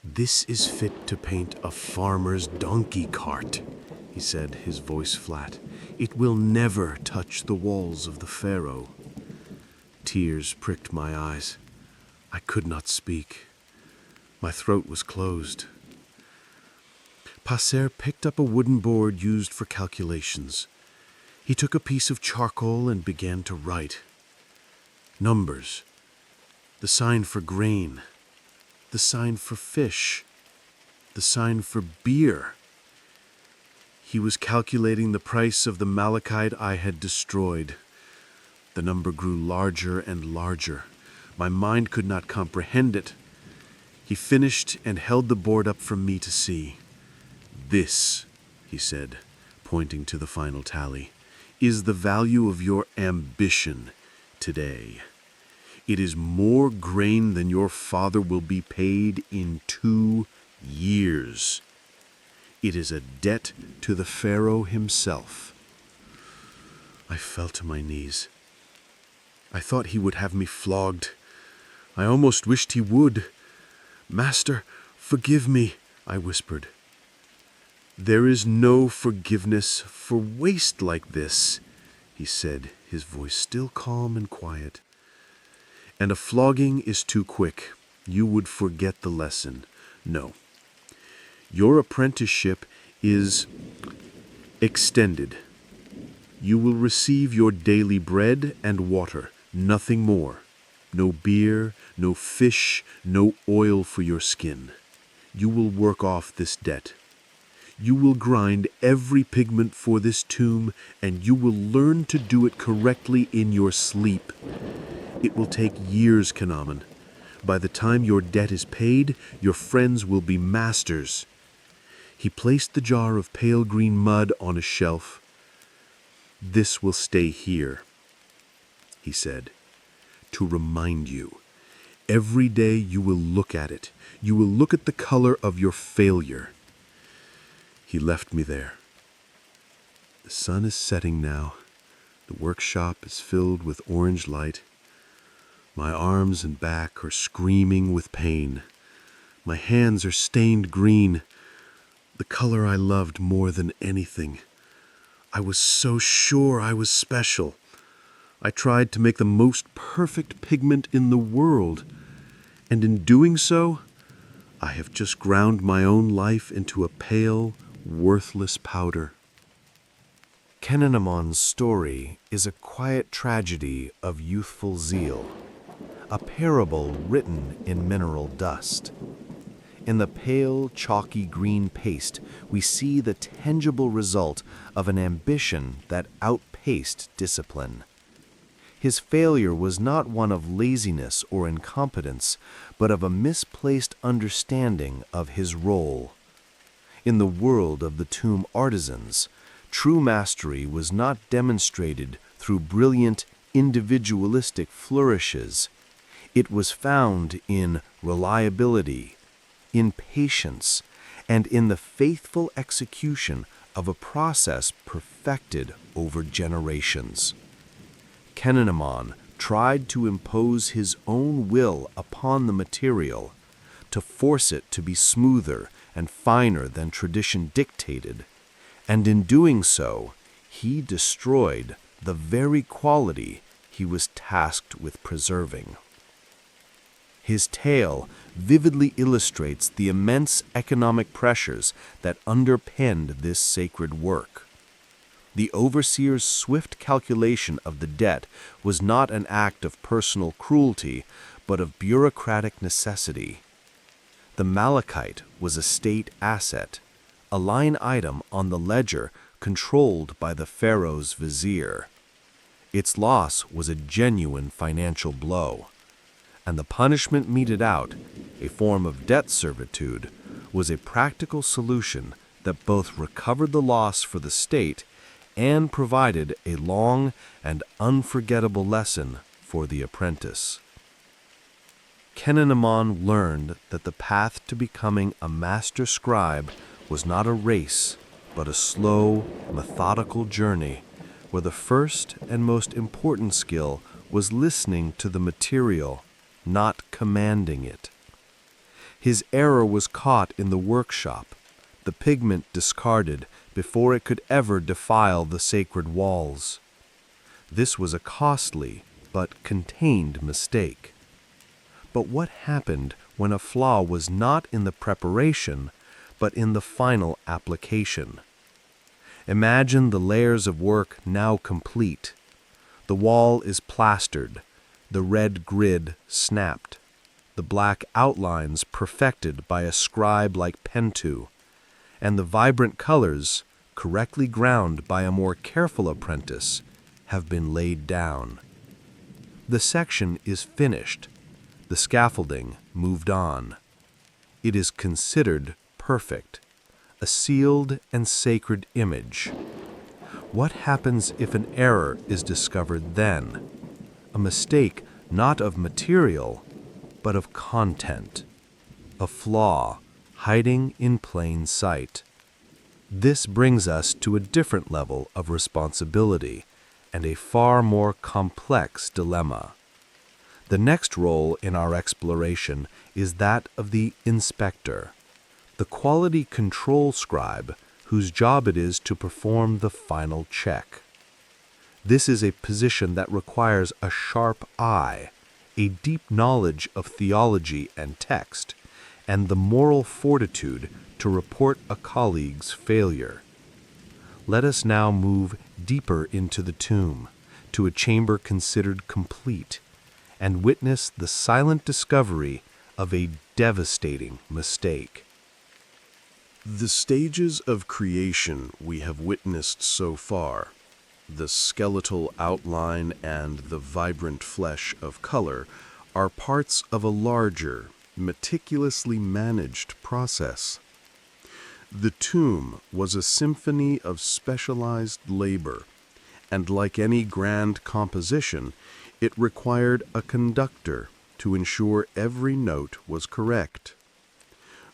"This is fit to paint a farmer's donkey cart," he said, his voice flat. "It will never touch the walls of the Pharaoh." Tears pricked my eyes. I could not speak. My throat was closed. Passer picked up a wooden board used for calculations. He took a piece of charcoal and began to write. Numbers. The sign for grain. The sign for fish. The sign for beer. He was calculating the price of the malachite I had destroyed. The number grew larger and larger. My mind could not comprehend it. He finished and held the board up for me to see. "This," he said, pointing to the final tally, "is the value of your ambition today. It is more grain than your father will be paid in 2 years. It is a debt to the Pharaoh himself." I fell to my knees. I thought he would have me flogged. I almost wished he would. "Master, forgive me," I whispered. "There is no forgiveness for waste like this," he said, his voice still calm and quiet. "And a flogging is too quick. You would forget the lesson. No. Your apprenticeship is extended. You will receive your daily bread and water, nothing more. No beer, no fish, no oil for your skin. You will work off this debt. You will grind every pigment for this tomb, and you will learn to do it correctly in your sleep. It will take years, Kanaman. By the time your debt is paid, your friends will be masters." He placed the jar of pale green mud on a shelf. "This will stay here," he said, "to remind you. Every day you will look at it. You will look at the color of your failure." He left me there. The sun is setting now. The workshop is filled with orange light. My arms and back are screaming with pain. My hands are stained green, the color I loved more than anything. I was so sure I was special. I tried to make the most perfect pigment in the world, and in doing so, I have just ground my own life into a pale, worthless powder. Kenanamon's story is a quiet tragedy of youthful zeal, a parable written in mineral dust. In the pale, chalky green paste, we see the tangible result of an ambition that outpaced discipline. His failure was not one of laziness or incompetence, but of a misplaced understanding of his role. In the world of the tomb artisans, true mastery was not demonstrated through brilliant, individualistic flourishes. It was found in reliability, in patience, and in the faithful execution of a process perfected over generations. Kenanamon tried to impose his own will upon the material, to force it to be smoother and finer than tradition dictated, and in doing so, he destroyed the very quality he was tasked with preserving. His tale vividly illustrates the immense economic pressures that underpinned this sacred work. The overseer's swift calculation of the debt was not an act of personal cruelty, but of bureaucratic necessity. The malachite was a state asset, a line item on the ledger controlled by the pharaoh's vizier. Its loss was a genuine financial blow, and the punishment meted out, a form of debt servitude, was a practical solution that both recovered the loss for the state and provided a long and unforgettable lesson for the apprentice. Kenanamon learned that the path to becoming a master scribe was not a race, but a slow, methodical journey, where the first and most important skill was listening to the material, not commanding it. His error was caught in the workshop, the pigment discarded before it could ever defile the sacred walls. This was a costly but contained mistake. But what happened when a flaw was not in the preparation, but in the final application? Imagine the layers of work now complete. The wall is plastered, the red grid snapped, the black outlines perfected by a scribe like Pentu, and the vibrant colors, correctly ground by a more careful apprentice, have been laid down. The section is finished, the scaffolding moved on. It is considered perfect, a sealed and sacred image. What happens if an error is discovered then? A mistake not of material, but of content. A flaw hiding in plain sight. This brings us to a different level of responsibility and a far more complex dilemma. The next role in our exploration is that of the inspector, the quality control scribe whose job it is to perform the final check. This is a position that requires a sharp eye, a deep knowledge of theology and text, and the moral fortitude to report a colleague's failure. Let us now move deeper into the tomb, to a chamber considered complete, and witness the silent discovery of a devastating mistake. The stages of creation we have witnessed so far, the skeletal outline and the vibrant flesh of color, are parts of a larger, meticulously managed process. The tomb was a symphony of specialized labor, and like any grand composition, it required a conductor to ensure every note was correct.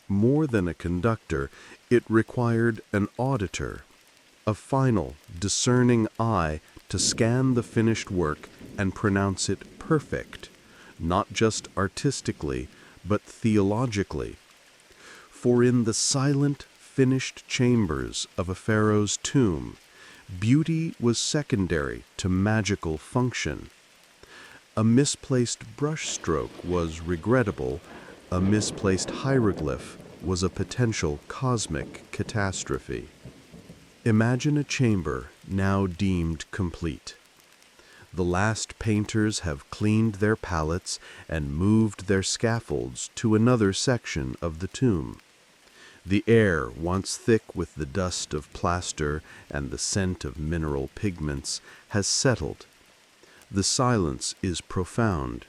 More than a conductor, it required an auditor, a final, discerning eye to scan the finished work and pronounce it perfect, not just artistically, but theologically. For in the silent, finished chambers of a pharaoh's tomb, beauty was secondary to magical function. A misplaced brushstroke was regrettable, a misplaced hieroglyph was a potential cosmic catastrophe. Imagine a chamber now deemed complete. The last painters have cleaned their palettes and moved their scaffolds to another section of the tomb. The air, once thick with the dust of plaster and the scent of mineral pigments, has settled. The silence is profound.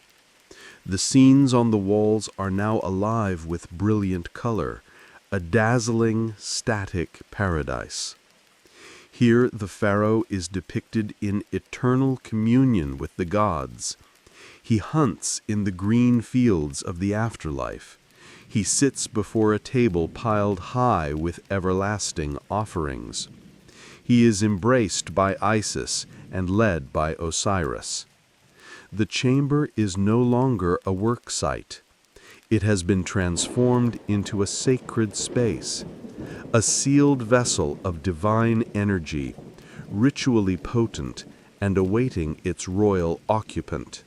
The scenes on the walls are now alive with brilliant color, a dazzling, static paradise. Here the pharaoh is depicted in eternal communion with the gods. He hunts in the green fields of the afterlife. He sits before a table piled high with everlasting offerings. He is embraced by Isis and led by Osiris. The chamber is no longer a work site. It has been transformed into a sacred space, a sealed vessel of divine energy, ritually potent and awaiting its royal occupant.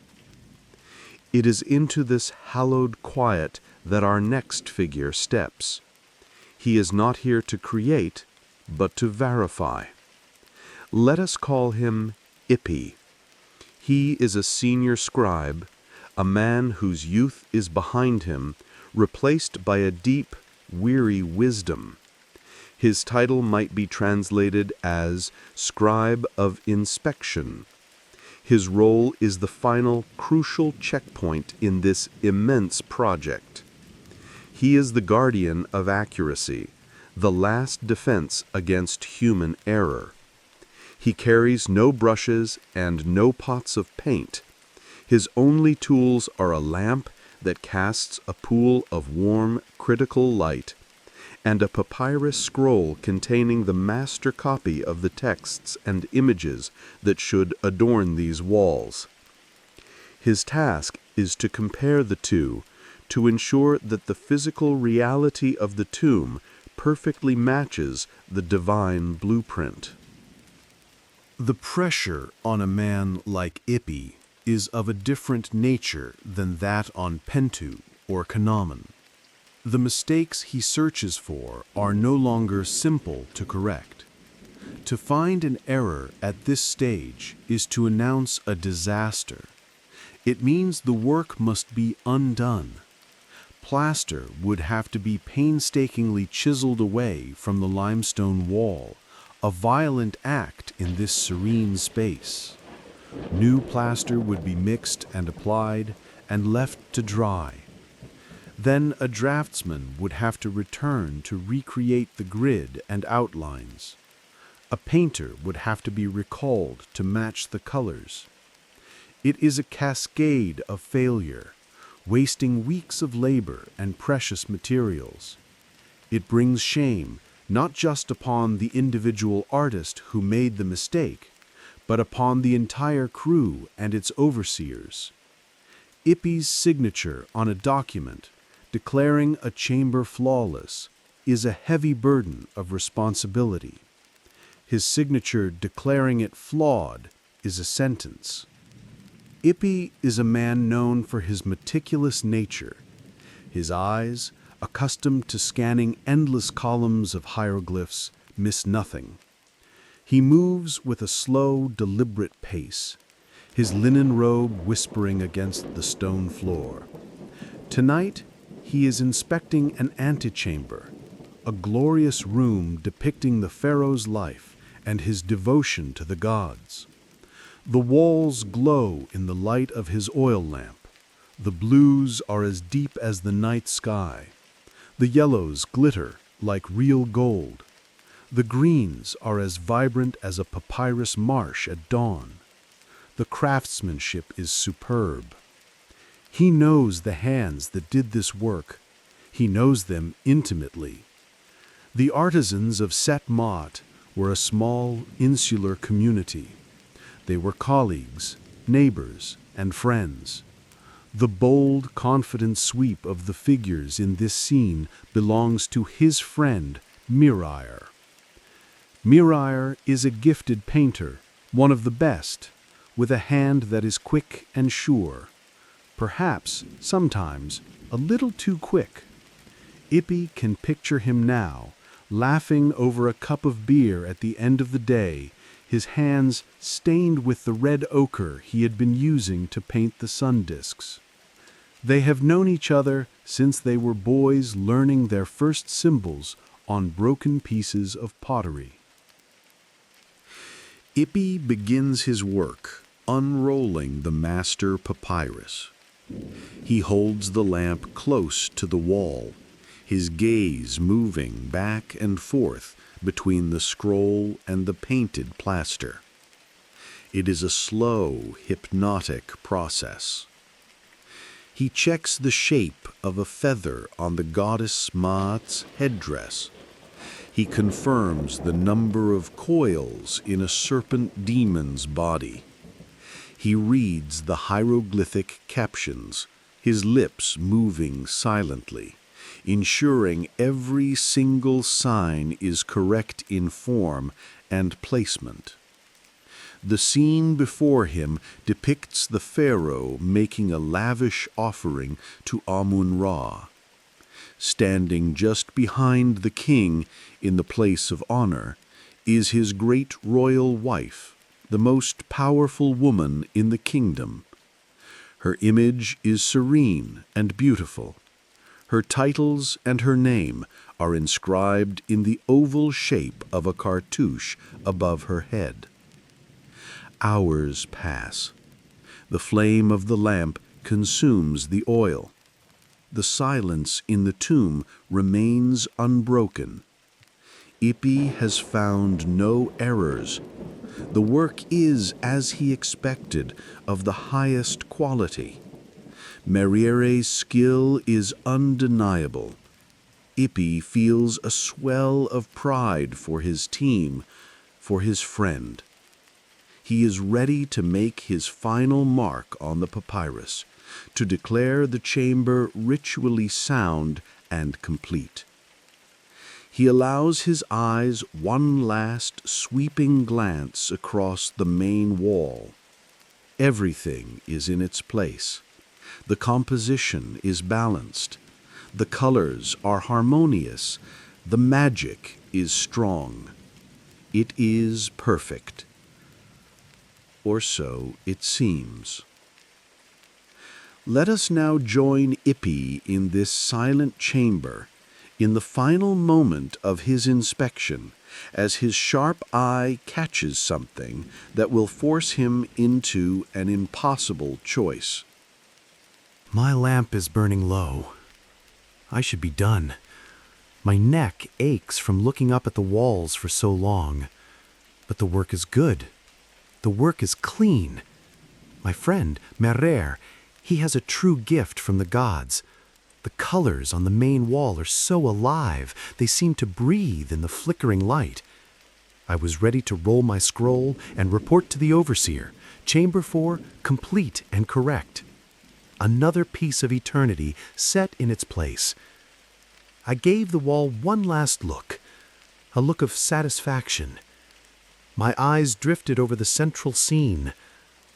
It is into this hallowed quiet that our next figure steps. He is not here to create, but to verify. Let us call him Ipi. He is a senior scribe, a man whose youth is behind him, replaced by a deep, weary wisdom. His title might be translated as Scribe of Inspection. His role is the final, crucial checkpoint in this immense project. He is the guardian of accuracy, the last defense against human error. He carries no brushes and no pots of paint. His only tools are a lamp that casts a pool of warm, critical light, and a papyrus scroll containing the master copy of the texts and images that should adorn these walls. His task is to compare the two, to ensure that the physical reality of the tomb perfectly matches the divine blueprint. The pressure on a man like Ipi is of a different nature than that on Pentu or Kanaman. The mistakes he searches for are no longer simple to correct. To find an error at this stage is to announce a disaster. It means the work must be undone. Plaster would have to be painstakingly chiseled away from the limestone wall, a violent act in this serene space. New plaster would be mixed and applied and left to dry. Then a draftsman would have to return to recreate the grid and outlines. A painter would have to be recalled to match the colors. It is a cascade of failure, wasting weeks of labor and precious materials. It brings shame not just upon the individual artist who made the mistake, but upon the entire crew and its overseers. Ipi's signature on a document declaring a chamber flawless is a heavy burden of responsibility. His signature declaring it flawed is a sentence. Ipi is a man known for his meticulous nature. His eyes, accustomed to scanning endless columns of hieroglyphs, miss nothing. He moves with a slow, deliberate pace, his linen robe whispering against the stone floor. Tonight, he is inspecting an antechamber, a glorious room depicting the pharaoh's life and his devotion to the gods. The walls glow in the light of his oil lamp. The blues are as deep as the night sky. The yellows glitter like real gold. The greens are as vibrant as a papyrus marsh at dawn. The craftsmanship is superb. He knows the hands that did this work. He knows them intimately. The artisans of Set Mot were a small, insular community. They were colleagues, neighbors, and friends. The bold, confident sweep of the figures in this scene belongs to his friend, Mirair. Mirair is a gifted painter, one of the best, with a hand that is quick and sure, perhaps, sometimes, a little too quick. Ipi can picture him now, laughing over a cup of beer at the end of the day, his hands stained with the red ochre he had been using to paint the sun discs. They have known each other since they were boys learning their first symbols on broken pieces of pottery. Ipi begins his work, unrolling the master papyrus. He holds the lamp close to the wall, his gaze moving back and forth between the scroll and the painted plaster. It is a slow, hypnotic process. He checks the shape of a feather on the goddess Maat's headdress. He confirms the number of coils in a serpent demon's body. He reads the hieroglyphic captions, his lips moving silently, ensuring every single sign is correct in form and placement. The scene before him depicts the pharaoh making a lavish offering to Amun-Ra. Standing just behind the king in the place of honor is his great royal wife, the most powerful woman in the kingdom. Her image is serene and beautiful. Her titles and her name are inscribed in the oval shape of a cartouche above her head. Hours pass. The flame of the lamp consumes the oil. The silence in the tomb remains unbroken. Ipi has found no errors. The work is, as he expected, of the highest quality. Meriere's skill is undeniable. Ippy feels a swell of pride for his team, for his friend. He is ready to make his final mark on the papyrus, to declare the chamber ritually sound and complete. He allows his eyes one last sweeping glance across the main wall. Everything is in its place. The composition is balanced. The colors are harmonious. The magic is strong. It is perfect. Or so it seems. Let us now join Ippy in this silent chamber, in the final moment of his inspection, as his sharp eye catches something that will force him into an impossible choice. My lamp is burning low. I should be done. My neck aches from looking up at the walls for so long. But the work is good. The work is clean. My friend, Merer, he has a true gift from the gods. The colors on the main wall are so alive, they seem to breathe in the flickering light. I was ready to roll my scroll and report to the overseer, Chamber 4, complete and correct. Another piece of eternity set in its place. I gave the wall one last look, a look of satisfaction. My eyes drifted over the central scene.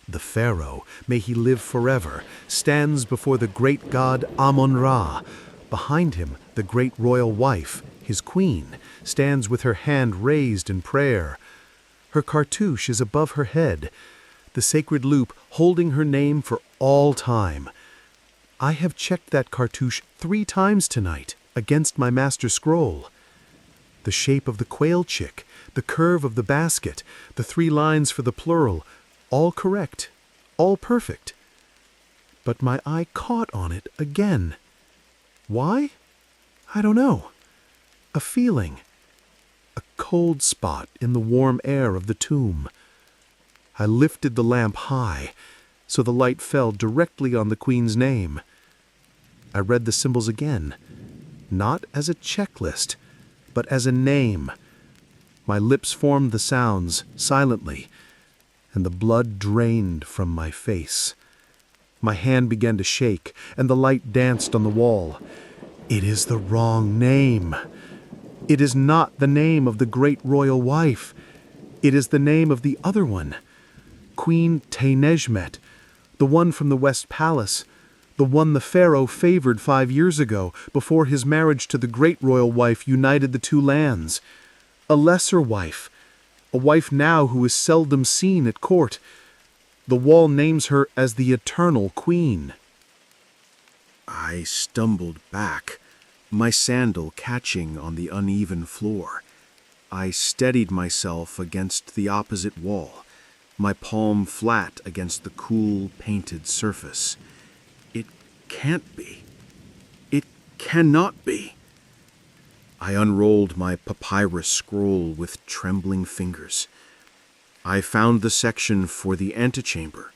The pharaoh, may he live forever, stands before the great god Amun-Ra. Behind him, the great royal wife, his queen, stands with her hand raised in prayer. Her cartouche is above her head, the sacred loop holding her name for all time. I have checked that cartouche 3 times tonight against my master scroll. The shape of the quail chick, the curve of the basket, the 3 lines for the plural, all correct, all perfect. But my eye caught on it again. Why? I don't know. A feeling. A cold spot in the warm air of the tomb. I lifted the lamp high, so the light fell directly on the Queen's name. I read the symbols again, not as a checklist, but as a name. My lips formed the sounds silently, and the blood drained from my face. My hand began to shake, and the light danced on the wall. It is the wrong name. It is not the name of the great royal wife. It is the name of the other one, Queen Teinejmet, the one from the West Palace, the one the pharaoh favored 5 years ago, before his marriage to the great royal wife united the 2 lands. A lesser wife, a wife now who is seldom seen at court. The wall names her as the Eternal Queen. I stumbled back, my sandal catching on the uneven floor. I steadied myself against the opposite wall, my palm flat against the cool, painted surface. It can't be. It cannot be. I unrolled my papyrus scroll with trembling fingers. I found the section for the antechamber.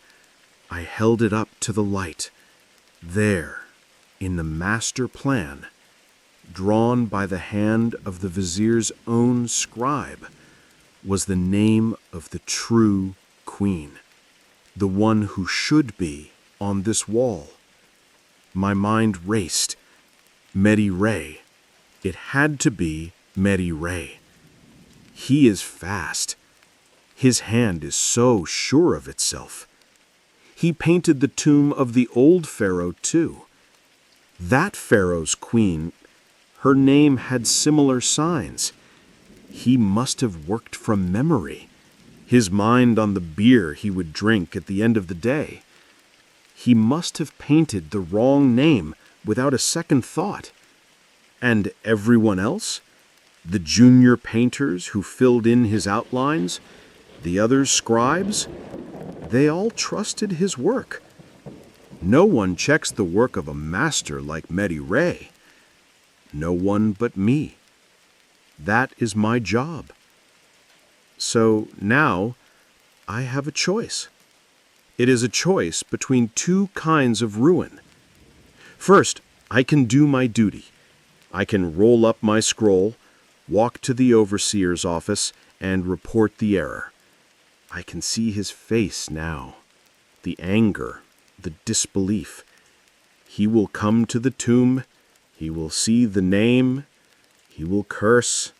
I held it up to the light. There, in the master plan, drawn by the hand of the vizier's own scribe, was the name of the true queen, the one who should be on this wall. My mind raced. Meri-Re. It had to be Meri-Re. He is fast. His hand is so sure of itself. He painted the tomb of the old pharaoh, too. That pharaoh's queen, her name had similar signs. He must have worked from memory, his mind on the beer he would drink at the end of the day. He must have painted the wrong name without a second thought. And everyone else? The junior painters who filled in his outlines? The other scribes? They all trusted his work. No one checks the work of a master like Meri-Re. No one but me. That is my job. So now I have a choice. It is a choice between 2 kinds of ruin. First, I can do my duty. I can roll up my scroll, walk to the overseer's office, and report the error. I can see his face now. The anger, the disbelief. He will come to the tomb, he will see the name, he will curse.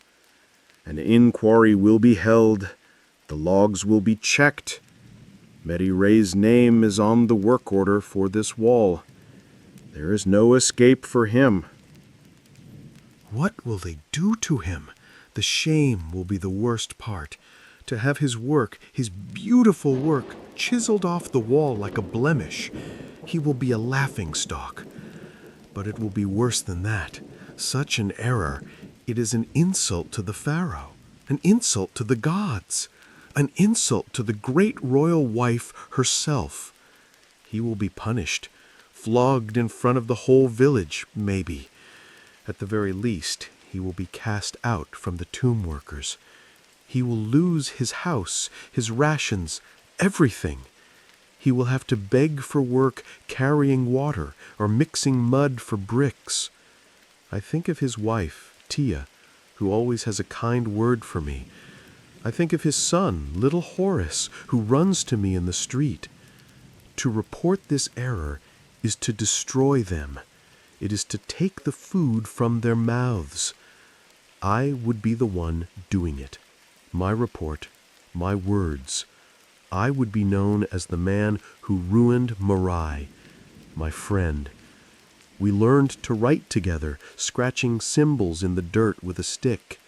An inquiry will be held, the logs will be checked. Mary Ray's name is on the work order for this wall. There is no escape for him. What will they do to him? The shame will be the worst part. To have his work, his beautiful work, chiseled off the wall like a blemish. He will be a laughingstock. But it will be worse than that. Such an error, it is an insult to the Pharaoh, an insult to the gods, an insult to the great royal wife herself. He will be punished, flogged in front of the whole village, maybe. At the very least, he will be cast out from the tomb workers. He will lose his house, his rations, everything. He will have to beg for work carrying water or mixing mud for bricks. I think of his wife, Tia, who always has a kind word for me. I think of his son, little Horace, who runs to me in the street. To report this error is to destroy them. It is to take the food from their mouths. I would be the one doing it. My report, my words. I would be known as the man who ruined Marai, my friend. We learned to write together, scratching symbols in the dirt with a stick.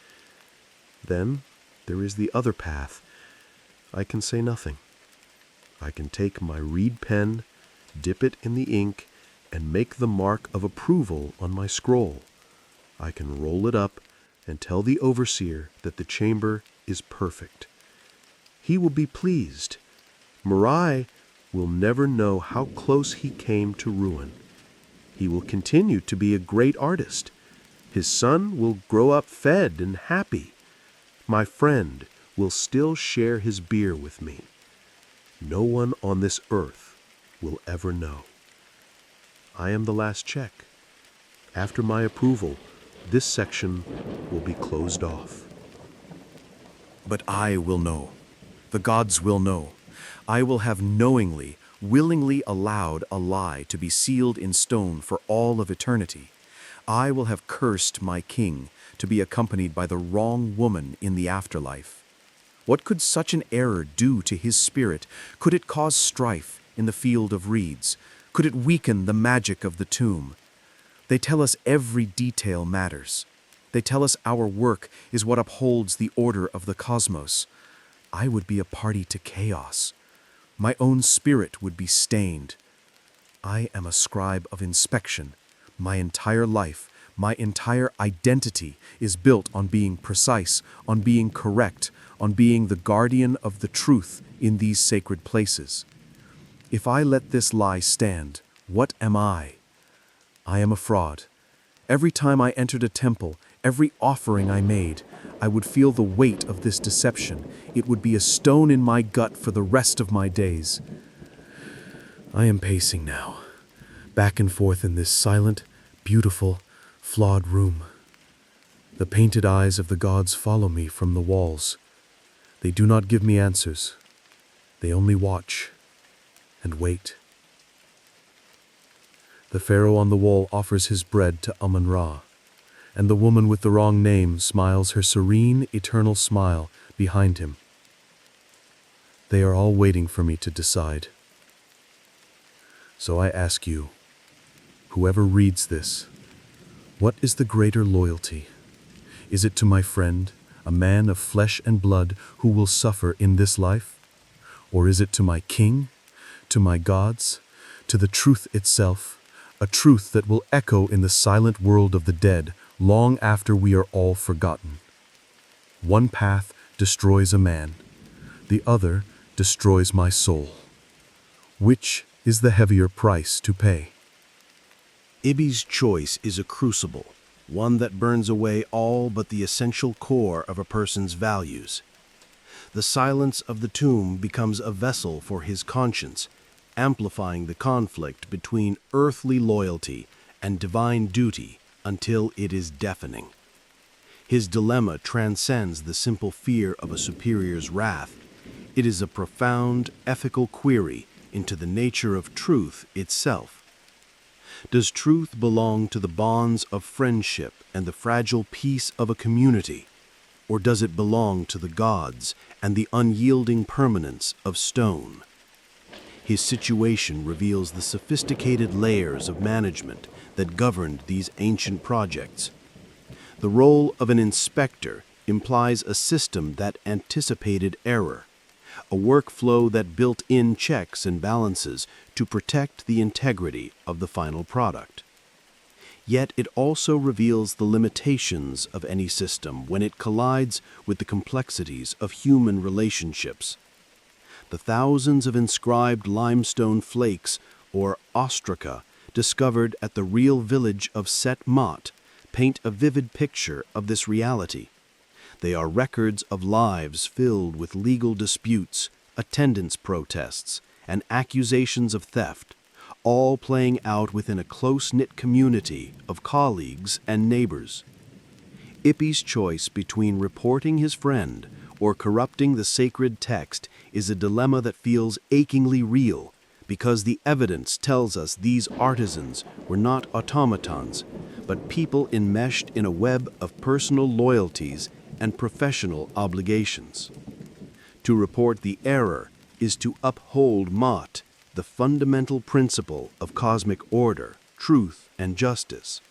Then there is the other path. I can say nothing. I can take my reed pen, dip it in the ink, and make the mark of approval on my scroll. I can roll it up and tell the overseer that the chamber is perfect. He will be pleased. Marai will never know how close he came to ruin. He will continue to be a great artist. His son will grow up fed and happy. My friend will still share his beer with me. No one on this earth will ever know. I am the last check. After my approval, this section will be closed off. But I will know. The gods will know. I will have knowingly, willingly allowed a lie to be sealed in stone for all of eternity. I will have cursed my king to be accompanied by the wrong woman in the afterlife. What could such an error do to his spirit? Could it cause strife in the field of reeds? Could it weaken the magic of the tomb? They tell us every detail matters. They tell us our work is what upholds the order of the cosmos. I would be a party to chaos. My own spirit would be stained. I am a scribe of inspection. My entire life, my entire identity is built on being precise, on being correct, on being the guardian of the truth in these sacred places. If I let this lie stand, what am I? I am a fraud. Every time I entered a temple, every offering I made, I would feel the weight of this deception. It would be a stone in my gut for the rest of my days. I am pacing now, back and forth in this silent, beautiful, flawed room. The painted eyes of the gods follow me from the walls. They do not give me answers. They only watch and wait. The pharaoh on the wall offers his bread to Amun-Ra, and the woman with the wrong name smiles her serene, eternal smile behind him. They are all waiting for me to decide. So I ask you, whoever reads this, what is the greater loyalty? Is it to my friend, a man of flesh and blood who will suffer in this life? Or is it to my king, to my gods, to the truth itself, a truth that will echo in the silent world of the dead long after we are all forgotten? One path destroys a man, the other destroys my soul. Which is the heavier price to pay? Ibby's choice is a crucible, one that burns away all but the essential core of a person's values. The silence of the tomb becomes a vessel for his conscience, amplifying the conflict between earthly loyalty and divine duty until it is deafening. His dilemma transcends the simple fear of a superior's wrath. It is a profound ethical query into the nature of truth itself. Does truth belong to the bonds of friendship and the fragile peace of a community, or does it belong to the gods and the unyielding permanence of stone? His situation reveals the sophisticated layers of management that governed these ancient projects. The role of an inspector implies a system that anticipated error, a workflow that built in checks and balances to protect the integrity of the final product. Yet it also reveals the limitations of any system when it collides with the complexities of human relationships. The thousands of inscribed limestone flakes, or ostraca, discovered at the real village of Set Mot paint a vivid picture of this reality. They are records of lives filled with legal disputes, attendance protests, and accusations of theft, all playing out within a close-knit community of colleagues and neighbors. Ippy's choice between reporting his friend or corrupting the sacred text is a dilemma that feels achingly real, because the evidence tells us these artisans were not automatons, but people enmeshed in a web of personal loyalties and professional obligations. To report the error is to uphold Mot, the fundamental principle of cosmic order, truth, and justice.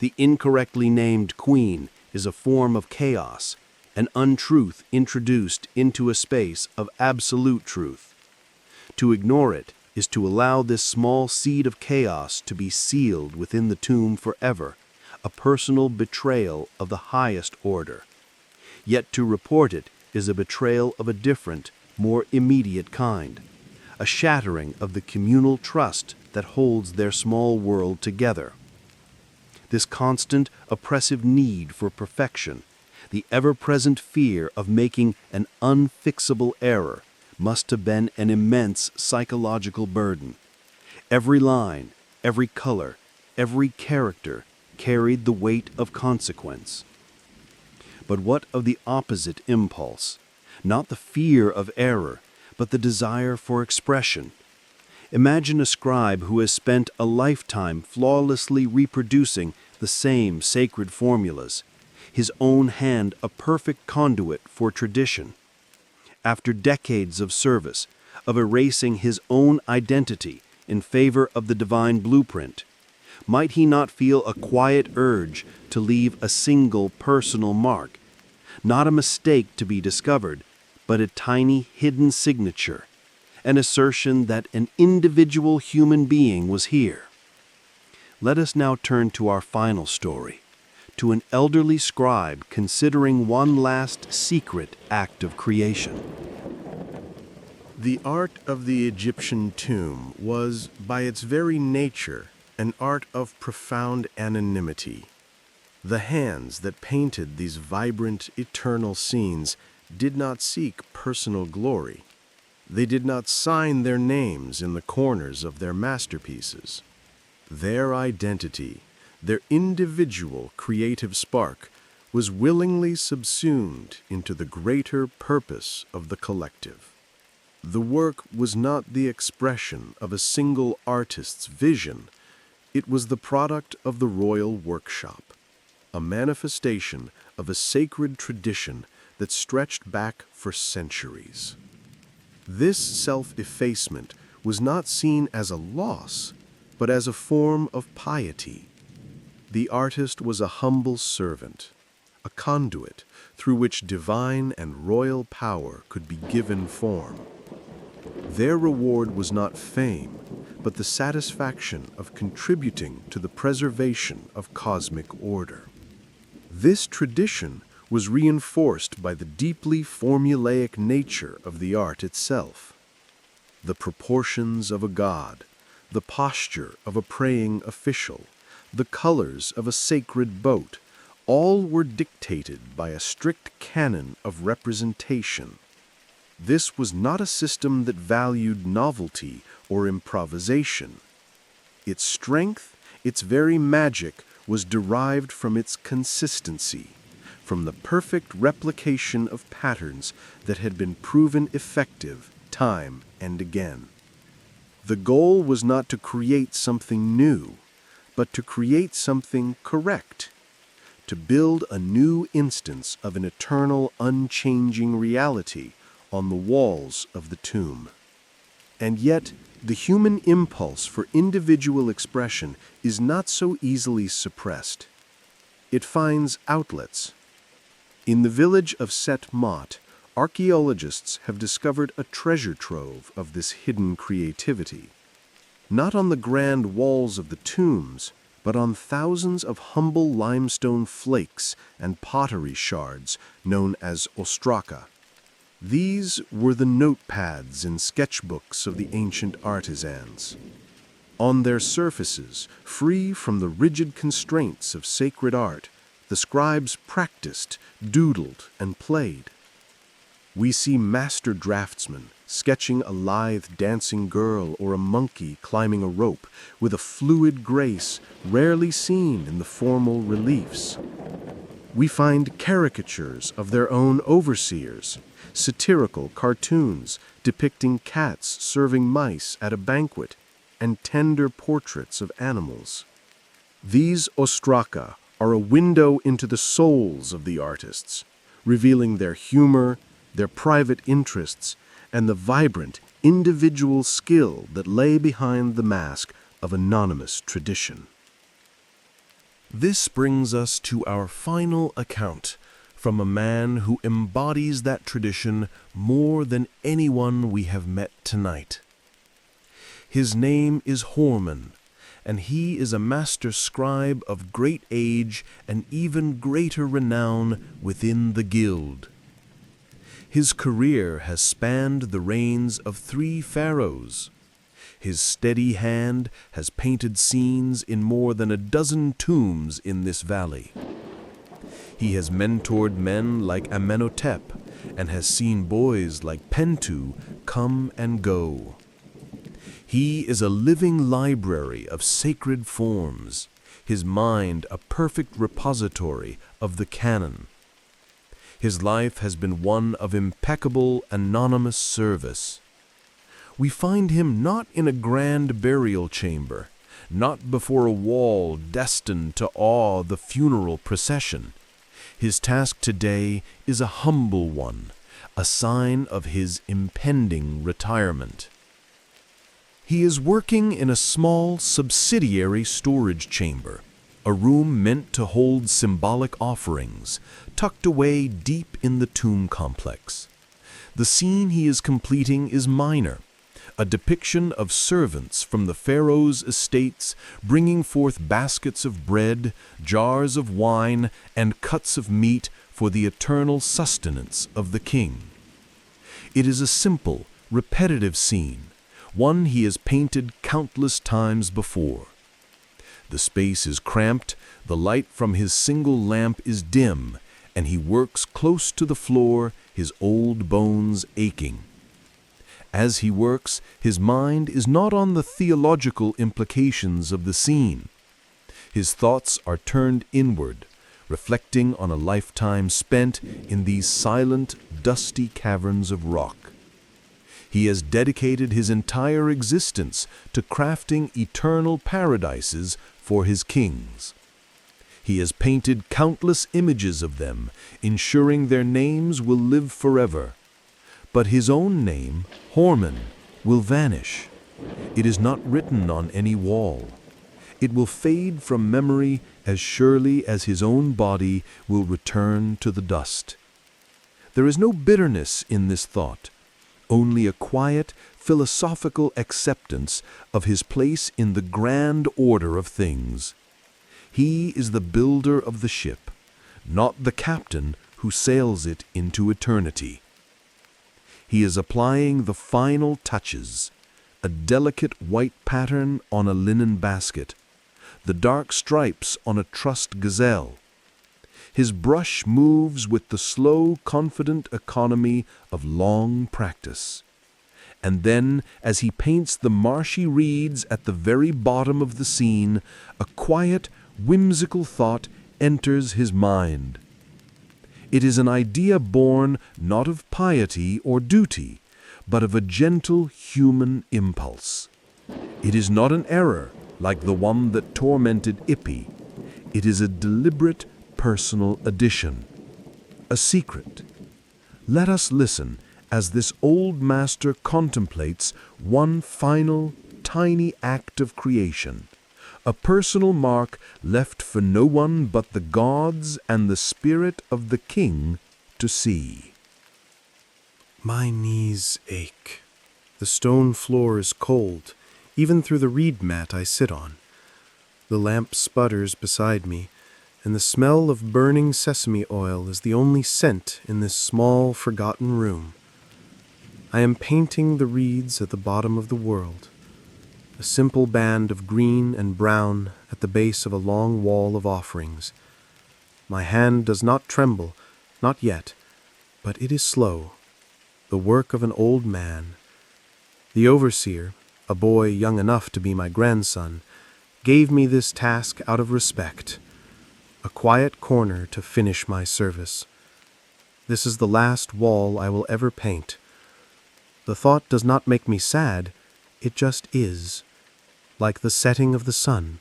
The incorrectly named queen is a form of chaos, an untruth introduced into a space of absolute truth. To ignore it is to allow this small seed of chaos to be sealed within the tomb forever, a personal betrayal of the highest order. Yet to report it is a betrayal of a different, more immediate kind, a shattering of the communal trust that holds their small world together. This constant, oppressive need for perfection, the ever-present fear of making an unfixable error, must have been an immense psychological burden. Every line, every color, every character carried the weight of consequence. But what of the opposite impulse? Not the fear of error, but the desire for expression. Imagine a scribe who has spent a lifetime flawlessly reproducing the same sacred formulas, his own hand a perfect conduit for tradition. After decades of service, of erasing his own identity in favor of the divine blueprint, might he not feel a quiet urge to leave a single personal mark, not a mistake to be discovered, but a tiny hidden signature, an assertion that an individual human being was here? Let us now turn to our final story, to an elderly scribe considering one last secret act of creation. The art of the Egyptian tomb was, by its very nature, an art of profound anonymity. The hands that painted these vibrant, eternal scenes did not seek personal glory. They did not sign their names in the corners of their masterpieces. Their identity, their individual creative spark, was willingly subsumed into the greater purpose of the collective. The work was not the expression of a single artist's vision. It was the product of the royal workshop, a manifestation of a sacred tradition that stretched back for centuries. This self-effacement was not seen as a loss, but as a form of piety. The artist was a humble servant, a conduit through which divine and royal power could be given form. Their reward was not fame, but the satisfaction of contributing to the preservation of cosmic order. This tradition was reinforced by the deeply formulaic nature of the art itself. The proportions of a god, the posture of a praying official, the colors of a sacred boat, all were dictated by a strict canon of representation. This was not a system that valued novelty or improvisation. Its strength, its very magic was derived from its consistency, from the perfect replication of patterns that had been proven effective time and again. The goal was not to create something new, but to create something correct, to build a new instance of an eternal, unchanging reality on the walls of the tomb. And yet, the human impulse for individual expression is not so easily suppressed. It finds outlets. In the village of Set Mot, archaeologists have discovered a treasure trove of this hidden creativity. Not on the grand walls of the tombs, but on thousands of humble limestone flakes and pottery shards known as ostraka. These were the notepads and sketchbooks of the ancient artisans. On their surfaces, free from the rigid constraints of sacred art, the scribes practiced, doodled, and played. We see master draftsmen sketching a lithe dancing girl or a monkey climbing a rope with a fluid grace rarely seen in the formal reliefs. We find caricatures of their own overseers, satirical cartoons depicting cats serving mice at a banquet, and tender portraits of animals. These ostraka are a window into the souls of the artists, revealing their humor, their private interests, and the vibrant, individual skill that lay behind the mask of anonymous tradition. This brings us to our final account from a man who embodies that tradition more than anyone we have met tonight. His name is Horman, and he is a master scribe of great age and even greater renown within the guild. His career has spanned the reigns of 3 pharaohs. His steady hand has painted scenes in more than a dozen tombs in this valley. He has mentored men like Amenhotep and has seen boys like Pentu come and go. He is a living library of sacred forms, his mind a perfect repository of the canon. His life has been one of impeccable, anonymous service. We find him not in a grand burial chamber, not before a wall destined to awe the funeral procession. His task today is a humble one, a sign of his impending retirement. He is working in a small subsidiary storage chamber, a room meant to hold symbolic offerings, tucked away deep in the tomb complex. The scene he is completing is minor, a depiction of servants from the pharaoh's estates bringing forth baskets of bread, jars of wine, and cuts of meat for the eternal sustenance of the king. It is a simple, repetitive scene, one he has painted countless times before. The space is cramped, the light from his single lamp is dim, and he works close to the floor, his old bones aching. As he works, his mind is not on the theological implications of the scene. His thoughts are turned inward, reflecting on a lifetime spent in these silent, dusty caverns of rock. He has dedicated his entire existence to crafting eternal paradises for his kings. He has painted countless images of them, ensuring their names will live forever. But his own name, Horman, will vanish. It is not written on any wall. It will fade from memory as surely as his own body will return to the dust. There is no bitterness in this thought, only a quiet, philosophical acceptance of his place in the grand order of things. He is the builder of the ship, not the captain who sails it into eternity. He is applying the final touches, a delicate white pattern on a linen basket, the dark stripes on a trussed gazelle. His brush moves with the slow, confident economy of long practice. and then, as he paints the marshy reeds at the very bottom of the scene, a quiet, whimsical thought enters his mind. It is an idea born not of piety or duty, but of a gentle human impulse. It is not an error like the one that tormented Ippy. It is a deliberate personal addition, a secret. Let us listen as this old master contemplates one final, tiny act of creation, a personal mark left for no one but the gods and the spirit of the king to see. My knees ache. The stone floor is cold, even through the reed mat I sit on. The lamp sputters beside me, and the smell of burning sesame oil is the only scent in this small, forgotten room. I am painting the reeds at the bottom of the world, a simple band of green and brown at the base of a long wall of offerings. My hand does not tremble, not yet, but it is slow, the work of an old man. The overseer, a boy young enough to be my grandson, gave me this task out of respect, a quiet corner to finish my service. This is the last wall I will ever paint. The thought does not make me sad, it just is, like the setting of the sun.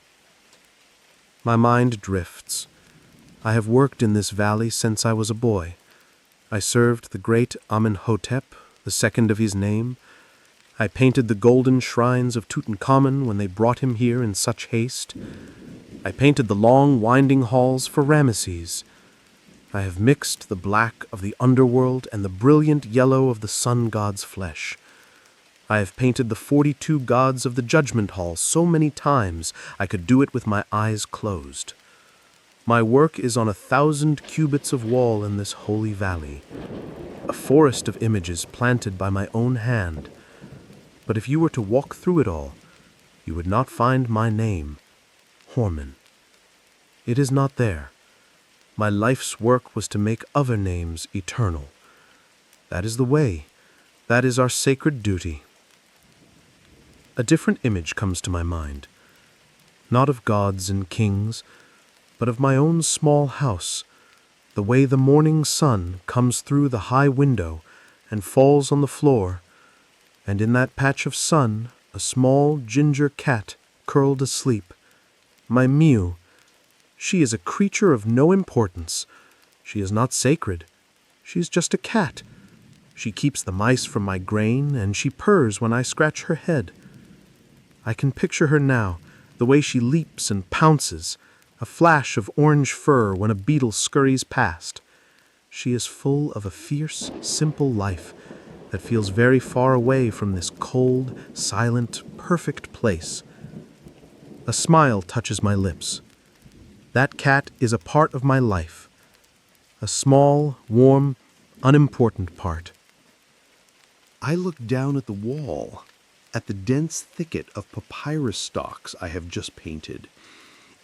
My mind drifts. I have worked in this valley since I was a boy. I served the great Amenhotep, the second of his name. I painted the golden shrines of Tutankhamun when they brought him here in such haste. I painted the long, winding halls for Ramesses. I have mixed the black of the underworld and the brilliant yellow of the sun god's flesh. I have painted the 42 gods of the judgment hall so many times I could do it with my eyes closed. My work is on 1,000 cubits of wall in this holy valley, a forest of images planted by my own hand. But if you were to walk through it all, you would not find my name, Horman. It is not there. My life's work was to make other names eternal. That is the way. That is our sacred duty. A different image comes to my mind, not of gods and kings, but of my own small house, the way the morning sun comes through the high window and falls on the floor, and in that patch of sun a small ginger cat curled asleep. My Mew, she is a creature of no importance. She is not sacred. She is just a cat. She keeps the mice from my grain, and she purrs when I scratch her head. I can picture her now, the way she leaps and pounces, a flash of orange fur when a beetle scurries past. She is full of a fierce, simple life that feels very far away from this cold, silent, perfect place. A smile touches my lips. That cat is a part of my life, a small, warm, unimportant part. I look down at the wall, at the dense thicket of papyrus stalks I have just painted.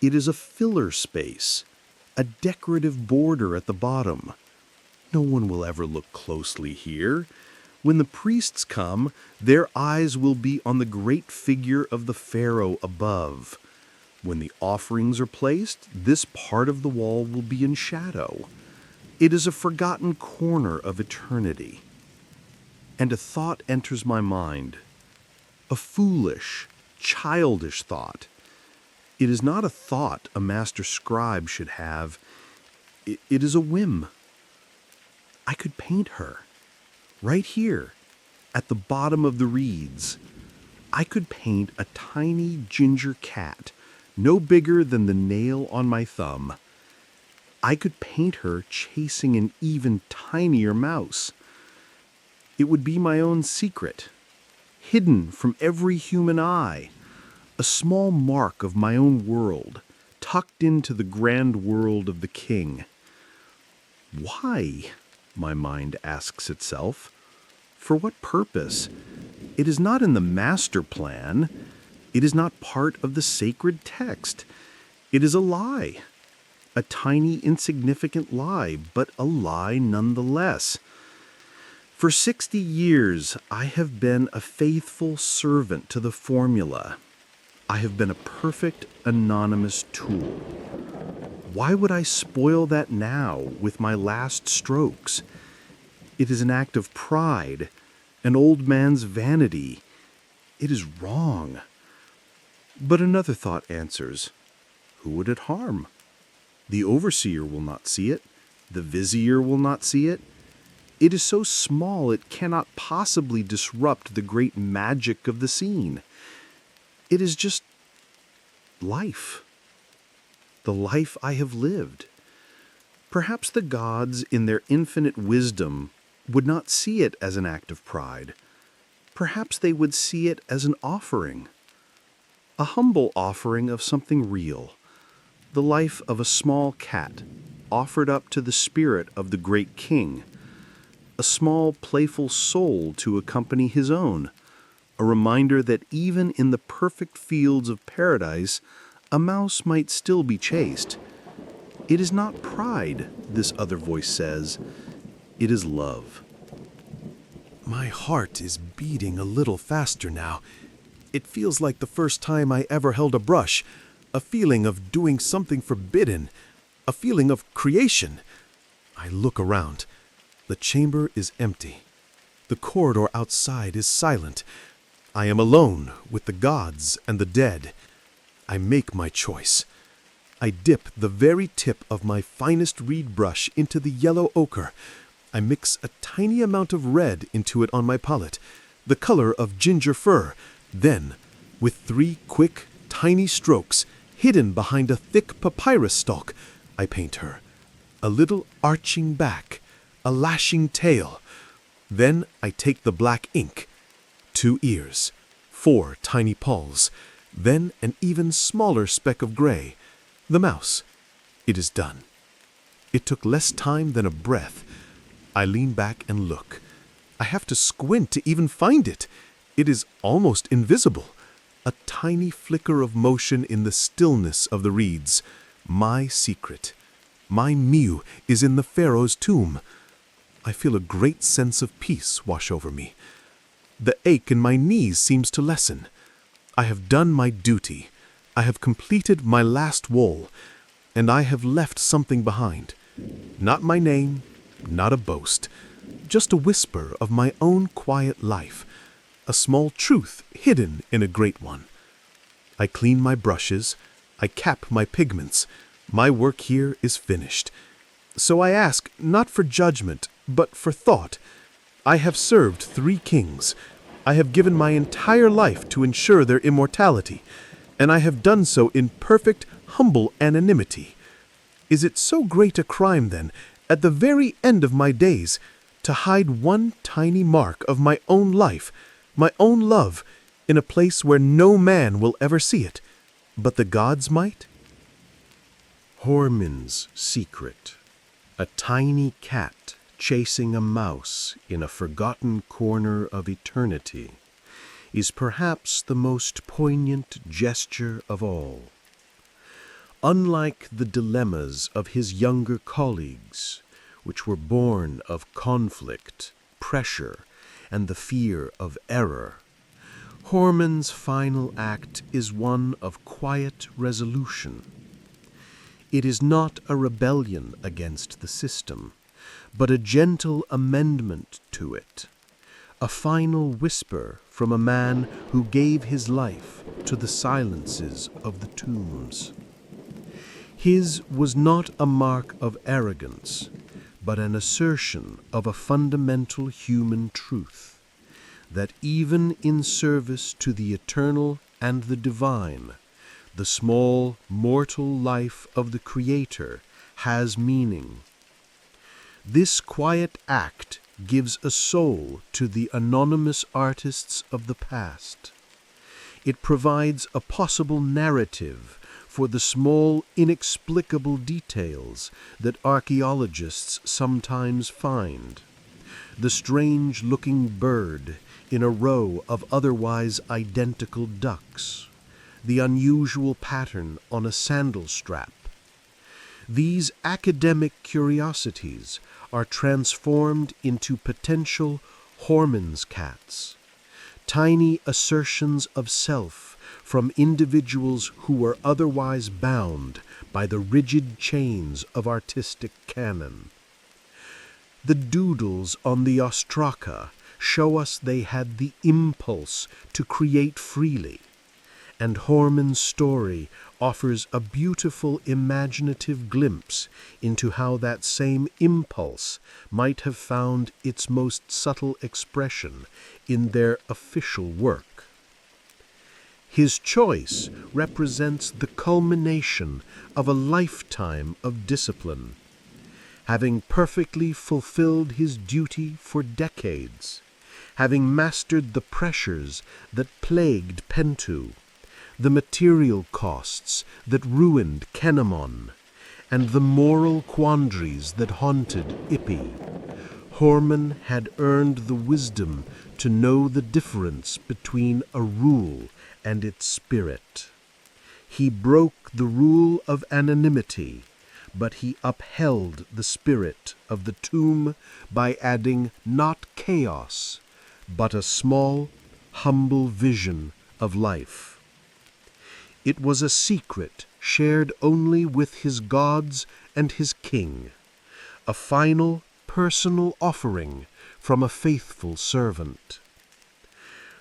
It is a filler space, a decorative border at the bottom. No one will ever look closely here. When the priests come, their eyes will be on the great figure of the pharaoh above. When the offerings are placed, this part of the wall will be in shadow. It is a forgotten corner of eternity. And a thought enters my mind, a foolish, childish thought. It is not a thought a master scribe should have. It is a whim. I could paint her, right here, at the bottom of the reeds. I could paint a tiny ginger cat, no bigger than the nail on my thumb. I could paint her chasing an even tinier mouse. It would be my own secret, hidden from every human eye, a small mark of my own world, tucked into the grand world of the king. Why? My mind asks itself. For what purpose? It is not in the master plan. It is not part of the sacred text. It is a lie. A tiny, insignificant lie, but a lie nonetheless. For 60 years, I have been a faithful servant to the formula. I have been a perfect anonymous tool. Why would I spoil that now with my last strokes? It is an act of pride, an old man's vanity. It is wrong. But another thought answers, who would it harm? The overseer will not see it. The vizier will not see it. It is so small it cannot possibly disrupt the great magic of the scene. It is just life. The life I have lived. Perhaps the gods, in their infinite wisdom, would not see it as an act of pride. Perhaps they would see it as an offering. A humble offering of something real. The life of a small cat, offered up to the spirit of the great king. A small, playful soul to accompany his own. A reminder that even in the perfect fields of paradise, a mouse might still be chased. It is not pride, this other voice says. It is love. My heart is beating a little faster now. It feels like the first time I ever held a brush, a feeling of doing something forbidden, a feeling of creation. I look around. The chamber is empty. The corridor outside is silent. I am alone with the gods and the dead. I make my choice. I dip the very tip of my finest reed brush into the yellow ochre. I mix a tiny amount of red into it on my palette, the color of ginger fir. Then, with 3 quick, tiny strokes, hidden behind a thick papyrus stalk, I paint her. A little arching back, a lashing tail. Then I take the black ink. 2 ears, 4 tiny paws, then an even smaller speck of gray. The mouse. It is done. It took less time than a breath. I lean back and look. I have to squint to even find it. It is almost invisible. A tiny flicker of motion in the stillness of the reeds. My secret. My Miu is in the pharaoh's tomb. I feel a great sense of peace wash over me. The ache in my knees seems to lessen. I have done my duty. I have completed my last wool, and I have left something behind. Not my name, not a boast, just a whisper of my own quiet life, a small truth hidden in a great one. I clean my brushes, I cap my pigments. My work here is finished. So I ask not for judgment, but for thought. I have served 3 kings. I have given my entire life to ensure their immortality, and I have done so in perfect, humble anonymity. Is it so great a crime, then, at the very end of my days, to hide one tiny mark of my own life, my own love, in a place where no man will ever see it, but the gods might? Horman's secret. A tiny cat chasing a mouse in a forgotten corner of eternity is perhaps the most poignant gesture of all. Unlike the dilemmas of his younger colleagues, which were born of conflict, pressure, and the fear of error, Horman's final act is one of quiet resolution. It is not a rebellion against the system, but a gentle amendment to it, a final whisper from a man who gave his life to the silences of the tombs. His was not a mark of arrogance, but an assertion of a fundamental human truth, that even in service to the eternal and the divine, the small mortal life of the Creator has meaning. This quiet act gives a soul to the anonymous artists of the past. It provides a possible narrative for the small, inexplicable details that archaeologists sometimes find. The strange-looking bird in a row of otherwise identical ducks. The unusual pattern on a sandal strap. These academic curiosities are transformed into potential Hormenscats, tiny assertions of self from individuals who were otherwise bound by the rigid chains of artistic canon. The doodles on the ostraka show us they had the impulse to create freely, and Horman's story offers a beautiful imaginative glimpse into how that same impulse might have found its most subtle expression in their official work. His choice represents the culmination of a lifetime of discipline. Having perfectly fulfilled his duty for decades, having mastered the pressures that plagued Pentu, the material costs that ruined Kenamon, and the moral quandaries that haunted Ippi, Horman had earned the wisdom to know the difference between a rule and its spirit. He broke the rule of anonymity, but he upheld the spirit of the tomb by adding not chaos, but a small, humble vision of life. It was a secret shared only with his gods and his king, a final, personal offering from a faithful servant.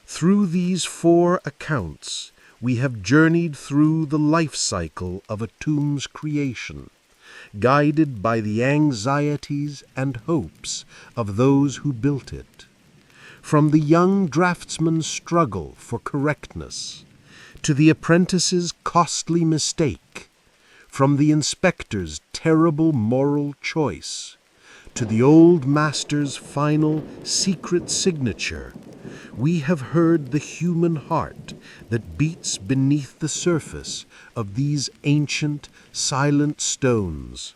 Through these 4 accounts, we have journeyed through the life cycle of a tomb's creation, guided by the anxieties and hopes of those who built it. From the young draftsman's struggle for correctness, to the apprentice's costly mistake, from the inspector's terrible moral choice, to the old master's final secret signature, we have heard the human heart that beats beneath the surface of these ancient, silent stones.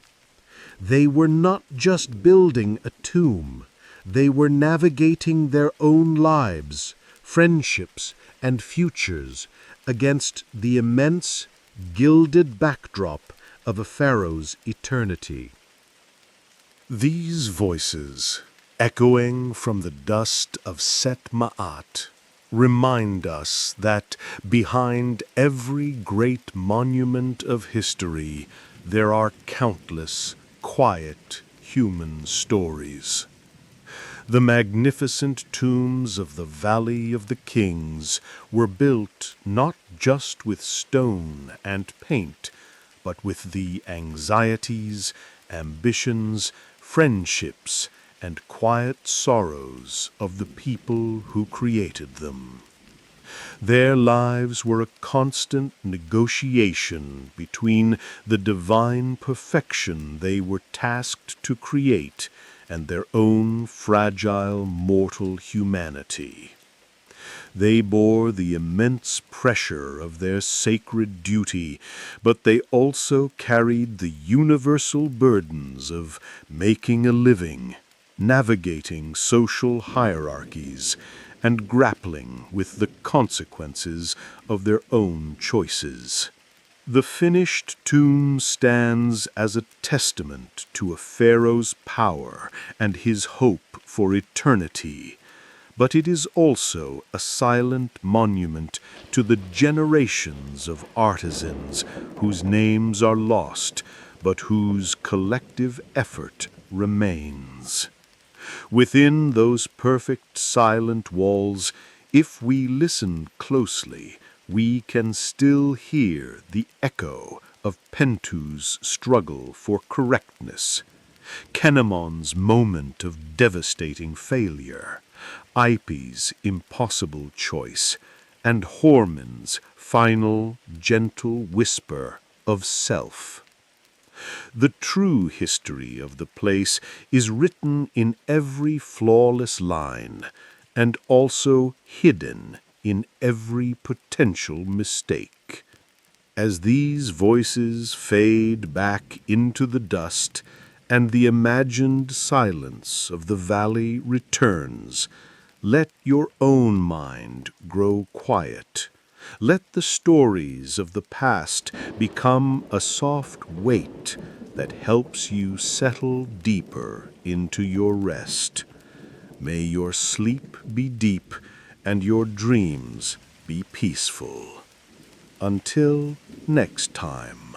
They were not just building a tomb, they were navigating their own lives, friendships, and futures against the immense, gilded backdrop of a pharaoh's eternity. These voices, echoing from the dust of Set Ma'at, remind us that behind every great monument of history there are countless, quiet, human stories. The magnificent tombs of the Valley of the Kings were built not just with stone and paint, but with the anxieties, ambitions, friendships, and quiet sorrows of the people who created them. Their lives were a constant negotiation between the divine perfection they were tasked to create and their own fragile mortal humanity. They bore the immense pressure of their sacred duty, but they also carried the universal burdens of making a living, navigating social hierarchies, and grappling with the consequences of their own choices. The finished tomb stands as a testament to a pharaoh's power and his hope for eternity, but it is also a silent monument to the generations of artisans whose names are lost, but whose collective effort remains. Within those perfect silent walls, if we listen closely, we can still hear the echo of Pentu's struggle for correctness, Kenamon's moment of devastating failure, Ippi's impossible choice, and Horman's final, gentle whisper of self. The true history of the place is written in every flawless line, and also hidden in every potential mistake. As these voices fade back into the dust, and the imagined silence of the valley returns, let your own mind grow quiet. Let the stories of the past become a soft weight, that helps you settle deeper into your rest. May your sleep be deep and your dreams be peaceful. Until next time.